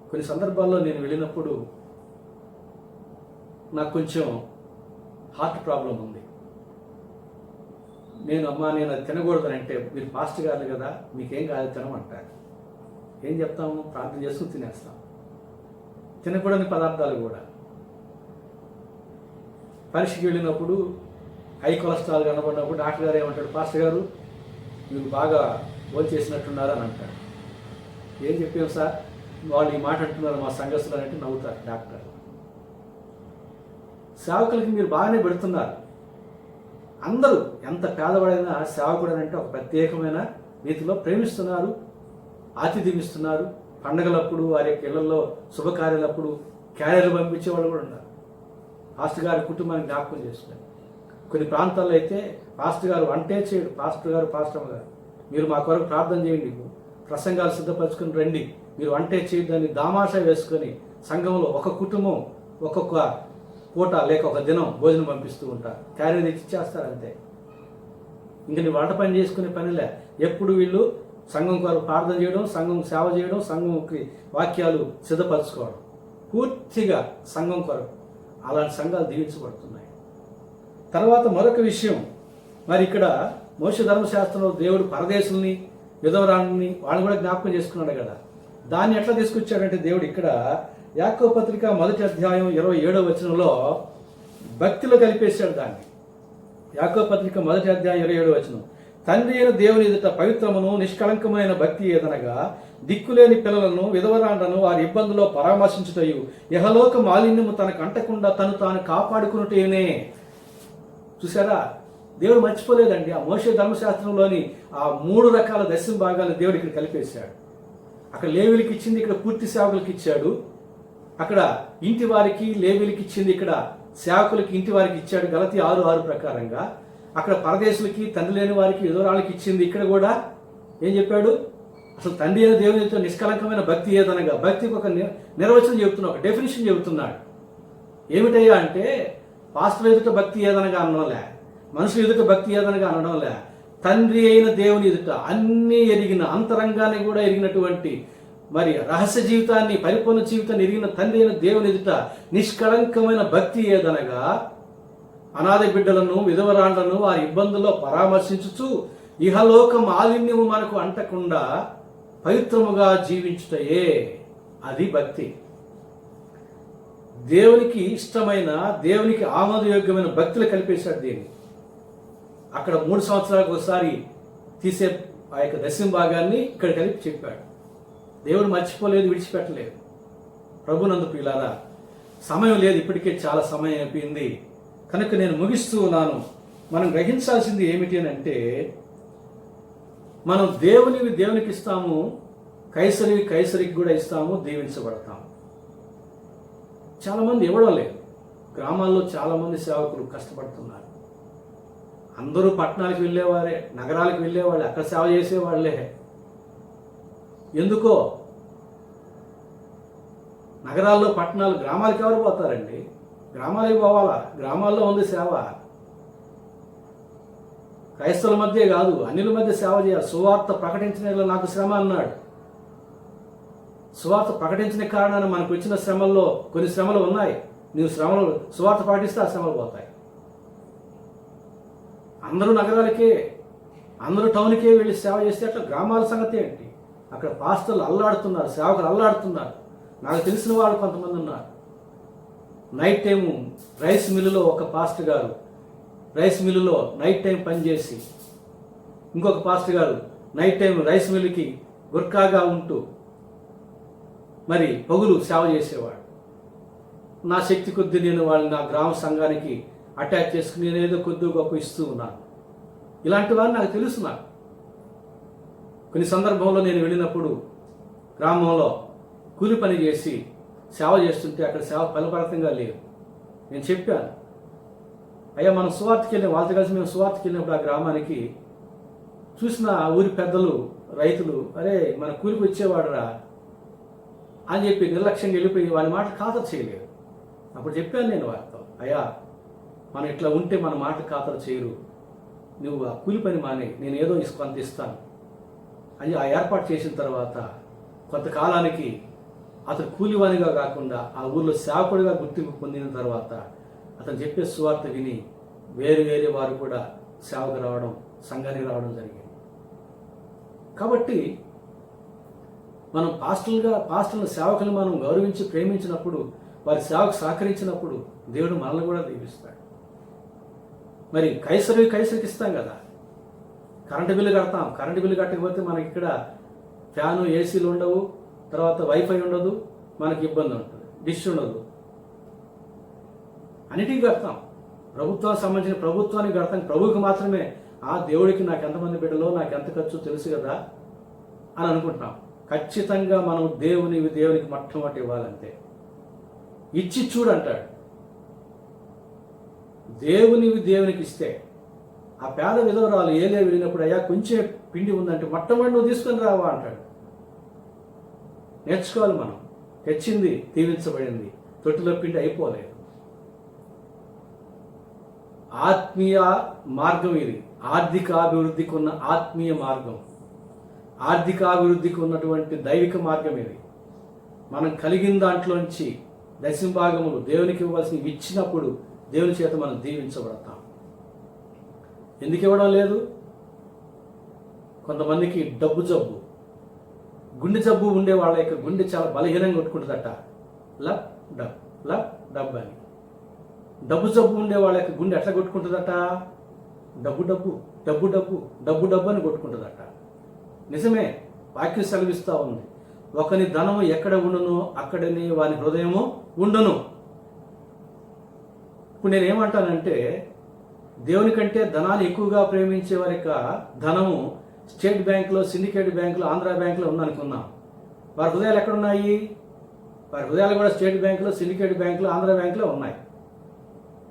కొన్ని సందర్భాల్లో నేను వెళ్ళినప్పుడు నాకు కొంచెం హార్ట్ ప్రాబ్లం ఉంది. నేను అది తినకూడదని అంటే, మీరు పాస్టర్ గారు కదా మీకేం కాదు తినమంటారు. ఏం చెప్తాము? ప్రార్థన చేసుకుని తినేస్తాం. తినకూడని పదార్థాలు కూడా. పరీక్షకి వెళ్ళినప్పుడు హై కొలెస్ట్రాల్ కనబడినప్పుడు డాక్టర్ గారు ఏమంటాడు? పాస్టర్ గారు మీరు బాగా భోంచేసినట్టున్నారు అని అంటాడు. ఏం చెప్పాం సార్, వాళ్ళు ఈ మాట అంటున్నారు మా సంఘస్థులు అంటే నవ్వుతారు డాక్టర్. సేవకులకి మీరు బాగానే పెడుతున్నారు. అందరూ ఎంత పేదవాడైనా సేవకుడు అంటే ఒక ప్రత్యేకమైన రీతిలో ప్రేమిస్తున్నారు, ఆతిథ్యం ఇస్తున్నారు. పండగలప్పుడు వారి యొక్క ఇళ్లలో శుభకార్యాలప్పుడు క్యారియర్లు పంపించే వాళ్ళు కూడా ఉన్నారు. పాస్టర్ గారి కుటుంబాన్ని జ్ఞాపకం చేసుకున్నారు. కొన్ని ప్రాంతాల్లో అయితే పాస్టర్ గారు వంటే చేయడు. పాస్టర్ గారు మీరు మా కొరకు ప్రార్థన చేయండి, ప్రసంగాలు సిద్ధపరచుకుని రండి, మీరు వంటే చేయడాన్ని దామాషా వేసుకొని సంఘంలో ఒక కుటుంబం ఒక్కొక్క పూట లేక ఒక దినం భోజనం పంపిస్తూ ఉంటారు. క్యారీ తెచ్చి ఇచ్చేస్తారు అంతే. ఇంక నీ వంట పని చేసుకునే పనిలే. ఎప్పుడు వీళ్ళు సంఘం కొరకు ప్రార్థన చేయడం, సంఘం సేవ చేయడం, సంఘంకి వాక్యాలు సిద్ధపరచుకోవడం, పూర్తిగా సంఘం కొరకు. అలాంటి సంఘాలు దీవించబడుతున్నాయి. తర్వాత మరొక విషయం, మరి ఇక్కడ మోషే ధర్మశాస్త్రంలో దేవుడు పరదేశుల్ని విధవరాన్ని వాళ్ళని కూడా జ్ఞాపకం చేసుకున్నాడు కదా. దాన్ని ఎట్లా తీసుకొచ్చాడంటే దేవుడు ఇక్కడ యాకోబు పత్రిక 1వ అధ్యాయం 27వ వచనంలో భక్తిలో కలిపేశాడు దాన్ని. యాకోబు పత్రిక 1వ అధ్యాయం 27వ వచనం, తండ్రి అయిన దేవుని ఎదుట పవిత్రమును నిష్కళంకమైన భక్తి ఏదనగా దిక్కులేని పిల్లలను విధవరాండ్లను వారి ఇబ్బందుల్లో పరామర్శించుటయు యహలోక మాలిన్యము తనకు అంటకుండా తను తాను కాపాడుకున్నటేనే. చూసారా, దేవుడు మర్చిపోలేదండి. ఆ మోషే ధర్మశాస్త్రంలోని ఆ 3 రకాల దశమ భాగాలను దేవుడు ఇక్కడ కలిపేశాడు. అక్కడ లేవీలకు ఇచ్చింది, ఇక్కడ పూర్తి సేవకులకు ఇచ్చాడు. అక్కడ ఇంటి వారికి లేవీలకు ఇచ్చింది, ఇక్కడ సేవకులకి ఇంటి వారికి ఇచ్చాడు. గలతీ 6:6 ప్రకారంగా. అక్కడ పరదేశులకి తండ్రి లేని వారికి విధవరాలకి ఇచ్చింది. ఇక్కడ కూడా ఏం చెప్పాడు? అసలు తండ్రి అయిన దేవునితో నిష్కలంకమైన భక్తి ఏదనగా, భక్తికి ఒక నిర్వచనం చెబుతున్నాడు, ఒక డెఫినేషన్ చెబుతున్నాడు. ఏమిటయ్యా అంటే, పాస్టర్ ఎదుట భక్తి ఏదనగా అనడంలే, మనుషులు ఎదుట భక్తి ఏదనగా అనడంలే, తండ్రి అయిన దేవుని ఎదుట అన్నీ ఎరిగిన, అంతరంగాన్ని కూడా ఎరిగినటువంటి, మరి రహస్య జీవితాన్ని, పరిపూర్ణ జీవితాన్ని ఎరిగిన తండ్రి అయిన దేవుని ఎదుట నిష్కళంకమైన భక్తి ఏదనగా అనాథ బిడ్డలను విధవరాండ్లను వారి ఇబ్బందుల్లో పరామర్శించుచు ఇహలోక మాలిన్యము మనకు అంటకుండా పవిత్రముగా జీవించుటయే. అది భక్తి. దేవునికి ఇష్టమైన, దేవునికి ఆమోదయోగ్యమైన భక్తులు కలిపేశాడు దీన్ని. అక్కడ 3 సంవత్సరాలకు ఒకసారి తీసే ఆ యొక్క దశమ భాగాన్ని ఇక్కడ కలిపి చెప్పాడు. దేవుడు మర్చిపోలేదు, విడిచిపెట్టలేదు. ప్రభునందు ప్రియులారా, సమయం లేదు, ఇప్పటికే చాలా సమయం అయిపోయింది కనుక నేను ముగిస్తూ ఉన్నాను. మనం గ్రహించాల్సింది ఏమిటి అని అంటే, మనం దేవునివి దేవునికి ఇస్తాము, కైసరివి కైసరికి కూడా ఇస్తాము, దీవించబడతాము. చాలామంది ఇవ్వడం లేదు. గ్రామాల్లో చాలామంది సేవకులు కష్టపడుతున్నారు. అందరూ పట్టణాలకు వెళ్ళేవారే, నగరాలకు వెళ్ళేవాళ్ళే, అక్కడ సేవ చేసేవాళ్లే. ఎందుకో నగరాల్లో పట్టణాలు, గ్రామాలకు ఎవరు పోతారండి? గ్రామాలకు పోవాలా? గ్రామాల్లో ఉంది సేవ. క్రైస్తవుల మధ్య కాదు, అన్యుల మధ్య సేవ చేయాలి. సువార్త ప్రకటించిన నాకు శ్రమ అన్నాడు. సువార్త ప్రకటించిన కారణాన మనకు వచ్చిన శ్రమల్లో కొన్ని శ్రమలు ఉన్నాయి. నీవు సువార్త పాటిస్తే ఆ శ్రమలు పోతాయి. అందరూ నగరాలకే, అందరూ టౌన్కే వెళ్ళి సేవ చేస్తే అట్లా గ్రామాల సంగతి ఏంటి? అక్కడ పాస్టర్లు అల్లాడుతున్నారు, సేవకులు అల్లాడుతున్నారు. నాకు తెలిసిన వాళ్ళు కొంతమంది ఉన్నారు. నైట్ టైము రైస్ మిల్లులో ఒక పాస్టర్ గారు రైస్ మిల్లులో నైట్ టైం పనిచేసి, ఇంకొక పాస్టర్ గారు నైట్ టైం రైస్ మిల్లుకి గుర్కాగా ఉంటూ మరి పగులు సేవ చేసేవాడు. నా శక్తి కొద్దీ నేను వాళ్ళని నా గ్రామ సంఘానికి అటాచ్ చేసుకుని నేను ఏదో కొద్దిగా గొప్ప ఇస్తూ ఉన్నాను. ఇలాంటి వారు నాకు తెలుసు. నాకు కొన్ని సందర్భంలో నేను వెళ్ళినప్పుడు గ్రామంలో కూలి పని చేసి సేవ చేస్తుంటే అక్కడ సేవ ఫలప్రదంగా లేదు. నేను చెప్పాను, అయ్యా మనం సువార్తకి వెళ్ళాం, వాళ్ళతో కలిసి మేము సువార్తకి వెళ్ళినప్పుడు ఆ గ్రామానికి చూసిన ఊరి పెద్దలు, రైతులు, అరే మన కూలికి వచ్చేవాడురా అని చెప్పి నిర్లక్ష్యంగా వెళ్ళిపోయి వారి మాట ఖాతరు చేయలేదు. అప్పుడు చెప్పాను నేను వారితో, అయ్యా మనం ఇట్లా ఉంటే మన మాట ఖాతరు చేయరు, నువ్వు ఆ కూలి పని మానే, నేను ఏదో కొంత ఇస్తాను అని ఆ ఏర్పాటు చేసిన తర్వాత కొంతకాలానికి అతను కూలివానిగా కాకుండా ఆ ఊళ్ళో సేవకుడిగా గుర్తింపు పొందిన తర్వాత అతను చెప్పే సువార్త విని వేరే వారు కూడా సేవకు రావడం, సంఘానికి రావడం జరిగింది. కాబట్టి మనం పాస్టర్ల సేవకులు మనం గౌరవించి ప్రేమించినప్పుడు, వారి సేవకు సహకరించినప్పుడు దేవుడు మనల్ని కూడా దీవిస్తాడు. మరి కైసరికి ఇస్తాం కదా. కరెంటు బిల్లు కడతాం, కరెంటు బిల్లు కట్టకపోతే మనకి ఇక్కడ ఫ్యాను, ఏసీలు ఉండవు, తర్వాత వైఫై ఉండదు, మనకి ఇబ్బంది ఉంటుంది, డిష్ ఉండదు. అన్నిటికీ కడతాం. ప్రభుత్వానికి సంబంధించిన ప్రభుత్వానికి కడతాం, ప్రభువుకి మాత్రమే. ఆ దేవుడికి నాకు ఎంతమంది బిడ్డలో, నాకు ఎంత ఖర్చు తెలుసు కదా అని అనుకుంటున్నాం. ఖచ్చితంగా మనం దేవునికి మొట్టమొదటి ఇవ్వాలంతే. ఇచ్చి చూడంటాడు. దేవునికి ఇస్తే ఆ పేద విధవరాలు ఏలే వెళ్ళినప్పుడు, అయ్యా కొంచెం పిండి ఉందంటే మొట్టమొదటి నువ్వు తీసుకొని రావా అంటాడు. నేర్చుకోవాలి మనం. తెచ్చింది దీవించబడింది, తొట్టిలో పిండి అయిపోలేదు. ఆత్మీయ మార్గం ఇది. ఆర్థికాభివృద్ధికి ఉన్న ఆత్మీయ మార్గం, ఆర్థికాభివృద్ధికి ఉన్నటువంటి దైవిక మార్గం ఇది. మనం కలిగిన దాంట్లోంచి దశంభాగములు దేవునికి ఇవ్వాల్సినవి ఇచ్చినప్పుడు దేవుని చేత మనం దీవించబడతాం. ఎందుకు ఇవ్వడం లేదు? కొంతమందికి డబ్బు జబ్బు, గుండె జబ్బు ఉండే వాళ్ళ యొక్క గుండె చాలా బలహీనంగా కొట్టుకుంటుందట. లబ్ డబ్ అని. డబ్బు జబ్బు ఉండే వాళ్ళ యొక్క గుండె ఎట్లా కొట్టుకుంటుందట? డబ్బు అని కొట్టుకుంటుందట. నిజమే, వాక్యం సెలవిస్తూ ఉంది, ఒకని ధనము ఎక్కడ ఉండునో అక్కడనే వాని హృదయము ఉండును. ఇప్పుడు నేనేమంటానంటే, దేవుని కంటే ధనాన్ని ఎక్కువగా ప్రేమించే వారి యొక్క ధనము స్టేట్ బ్యాంకులో, సిండికేట్ బ్యాంకులో, ఆంధ్ర బ్యాంకులో ఉందనుకున్నాం. వారి హృదయాలు ఎక్కడున్నాయి? వారి హృదయాలు కూడా స్టేట్ బ్యాంకులో, సిండికేట్ బ్యాంకులో, ఆంధ్ర బ్యాంకులో ఉన్నాయి.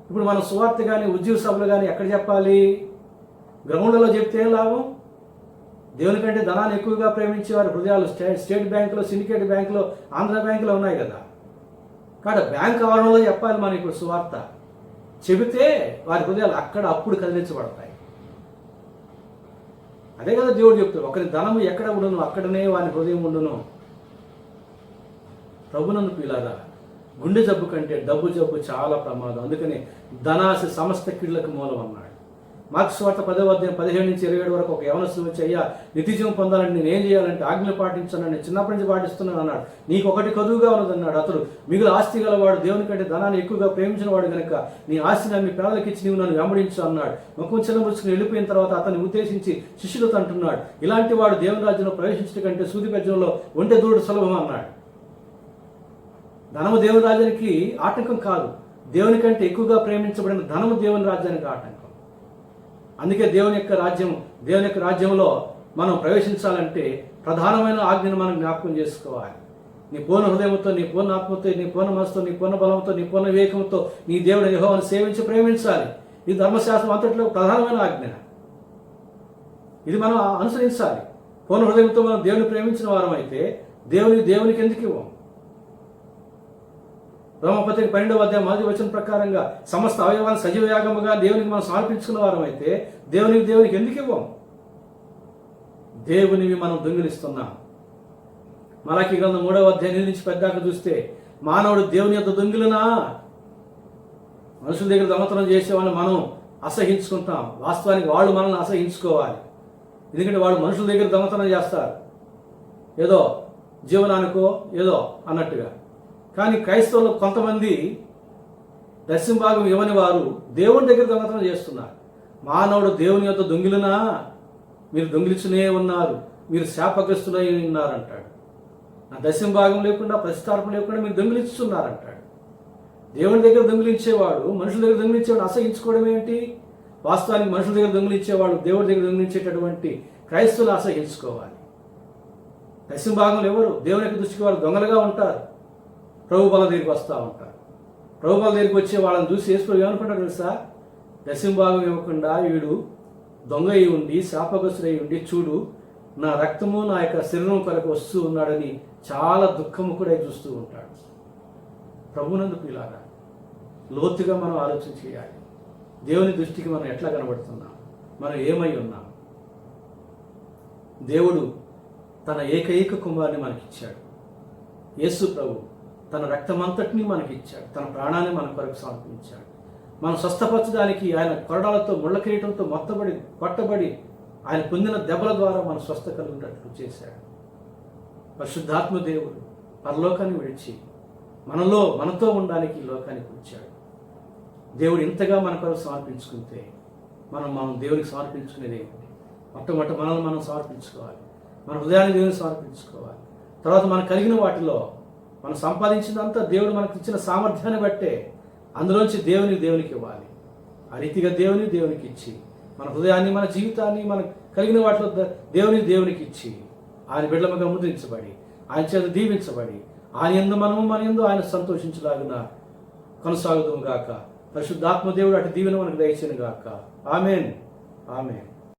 ఇప్పుడు మన సువార్త కానీ, ఉద్యోగ సభలు కానీ ఎక్కడ చెప్పాలి? గ్రౌండ్లలో చెప్తే ఏం లాభం? దేవుని కంటే ధనాన్ని ఎక్కువగా ప్రేమించే వారి హృదయాలు స్టేట్ బ్యాంకులో, సిండికేట్ బ్యాంకులో, ఆంధ్ర బ్యాంకులో ఉన్నాయి కదా. కాబట్టి బ్యాంక్ ఆవరణలో చెప్పాలి మనం ఇప్పుడు సువార్త. చెబితే వారి హృదయాలు అక్కడ అప్పుడు కదిలించబడతాయి. అదే కదా దేవుడు చెప్తాడు, ఒకరి ధనము ఎక్కడ ఉండును అక్కడనే వాని హృదయం ఉండును. ప్రభునందు ప్రియులారా, గుండె జబ్బు కంటే డబ్బు జబ్బు చాలా ప్రమాదం. అందుకని ధనాశ సమస్త కీళ్లకు మూలం అన్నాడు. మార్కు సువార్త 10:17-27 వరకు ఒక యవనస్తుడు వచ్చి, అయ్యా నిత్యజీవం పొందాలని నేను ఏం చేయాలంటే ఆజ్ఞలు పాటించాను, నేను చిన్నప్పటి నుంచి పాటిస్తున్నాను అన్నాడు. నీకు ఒకటి కదువుగా ఉన్నదన్నాడు. అతడు మిగులు ఆస్తి గలవాడు, దేవుని కంటే ధనాన్ని ఎక్కువగా ప్రేమించిన వాడు కనుక నీ ఆస్తిని అమ్మి పేదలకు ఇచ్చి నీవు నన్ను వెంబడించు అన్నాడు. ముఖం చిన్నముచ్చుకుని వెళ్ళిపోయిన తర్వాత అతన్ని ఉద్దేశించి శిష్యులతో అంటున్నాడు, ఇలాంటి వాడు దేవుని రాజ్యంలో ప్రవేశించడం కంటే సూది పెంచడంలో ఒంటె దూడు సులభం అన్నాడు. ధనము దేవుని రాజ్యానికి ఆటంకం కాదు, దేవుని కంటే ఎక్కువగా ప్రేమించబడిన ధనము దేవుని రాజ్యానికి ఆటంకం. అందుకే దేవుని యొక్క రాజ్యంలో మనం ప్రవేశించాలంటే ప్రధానమైన ఆజ్ఞను మనం జ్ఞాపకం చేసుకోవాలి. నీ పూర్ణ హృదయంతో, నీ పూర్ణ ఆత్మతో, నీ పూర్ణ మనసుతో, నీ పూర్ణ బలంతో, నీ పూర్ణ వివేకంతో నీ దేవుడు యెహోవాను సేవించి ప్రేమించాలి. ఇది ధర్మశాస్త్రం అంతట్లో ప్రధానమైన ఆజ్ఞ. ఇది మనం అనుసరించాలి. పూర్ణ హృదయంతో మనం దేవుని ప్రేమించిన వారం అయితే దేవునికి ఎందుకు ఇవ్వం? రోమపత్రిక 12వ అధ్యాయం 1వ వచనం ప్రకారంగా సమస్త అవయవాలను సజీవ యాగముగా దేవునికి మనం సమర్పించుకున్న వారం అయితే దేవునికి ఎందుకు ఇవ్వం? దేవునివి మనం దొంగిలిస్తున్నాం. మలాకీ గ్రంథం 3వ అధ్యాయం నుంచి పెద్దాక చూస్తే మానవుడు దేవుని యొక్క దొంగిలినా, మనుషుల దగ్గర దొంగతనం చేసే వాళ్ళని మనం అసహించుకుంటాం. వాస్తవానికి వాళ్ళు మనల్ని అసహించుకోవాలి. ఎందుకంటే వాళ్ళు మనుషుల దగ్గర దొంగతనం చేస్తారు, ఏదో జీవనానికో ఏదో అన్నట్టుగా. కానీ క్రైస్తవులు కొంతమంది దశంభాగం ఇవ్వని వారు దేవుని దగ్గర దొంగతనం చేస్తున్నారు. మానవుడు దేవుని యొక్క దొంగిలినా మీరు దొంగిలిచునే ఉన్నారు, మీరు శాపగ్రస్తులై ఉన్నారంటాడు. నా దశంభాగం లేకుండా, ప్రతిష్టార్పణ లేకుండా మీరు దొంగిలిస్తున్నారంటాడు. దేవుని దగ్గర దొంగిలించేవాడు మనుషుల దగ్గర దొంగిలించేవాడు అసహించుకోవడం ఏంటి? వాస్తవానికి మనుషుల దగ్గర దొంగిలించేవాడు దేవుడి దగ్గర దొంగిలించేటటువంటి క్రైస్తవులు అసహించుకోవాలి. దశంభాగంలో ఎవరు దేవుని యొక్క దృష్టికి వారు దొంగలుగా ఉంటారు. ప్రభు బల దగ్గరికి వస్తూ ఉంటారు. ప్రభు బల దగ్గరికి వచ్చే వాళ్ళని చూసి యేసు ఏమనుకుంటారు తెలుసా? దశంభాగం ఇవ్వకుండా వీడు దొంగ అయి ఉండి, శాపగ్రస్తుడై ఉండి, చూడు నా రక్తము నా యొక్క శరీరం కొరకు వస్తూ ఉన్నాడని చాలా దుఃఖము కూడా చూస్తూ ఉంటాడు. ప్రభునందుకు ఇలాగా లోతుగా మనం ఆలోచన చేయాలి. దేవుని దృష్టికి మనం ఎట్లా కనబడుతున్నాం, మనం ఏమై ఉన్నాం? దేవుడు తన ఏకైక కుమారుని మనకిచ్చాడు. యేసు ప్రభు తన రక్తమంతటిని మనకిచ్చాడు, తన ప్రాణాన్ని మన కొరకు సమర్పించాడు. మనం స్వస్థపరచడానికి ఆయన కొరడాలతో, ముళ్ళ కిరీటంతో కొట్టబడి ఆయన పొందిన దెబ్బల ద్వారా మనం స్వస్థ కలుగునట్లు చేశాడు. పరిశుద్ధాత్మ దేవుడు పరలోకాన్ని విడిచి మనతో ఉండడానికి ఈ లోకానికి వచ్చాడు. దేవుడు ఇంతగా మన కొరకు సమర్పించుకుంటే మనం దేవునికి సమర్పించుకునేది ఏమిటి? మొట్టమొదటి మనల్ని మనం సమర్పించుకోవాలి. మన హృదయాన్ని దేవునికి సమర్పించుకోవాలి. తర్వాత మనకు కలిగిన వాటిలో మనం సంపాదించినంతా దేవుడు మనకు ఇచ్చిన సామర్థ్యాన్ని బట్టే అందులోంచి దేవునికి ఇవ్వాలి. ఆ రీతిగా దేవునికి ఇచ్చి మన హృదయాన్ని, మన జీవితాన్ని, మనకు కలిగిన వాటిలో దేవునికి ఇచ్చి ఆయన బిడ్డలుగా ముద్రించబడి, ఆయన చేత దీవించబడి, ఆయన యందు మన యందు ఆయన సంతోషించలాగిన కొనసాగుదాం గాక. పరిశుద్ధాత్మ దేవుడు అటు దీవెన మనకు దయచేయను గాక. ఆమేన్.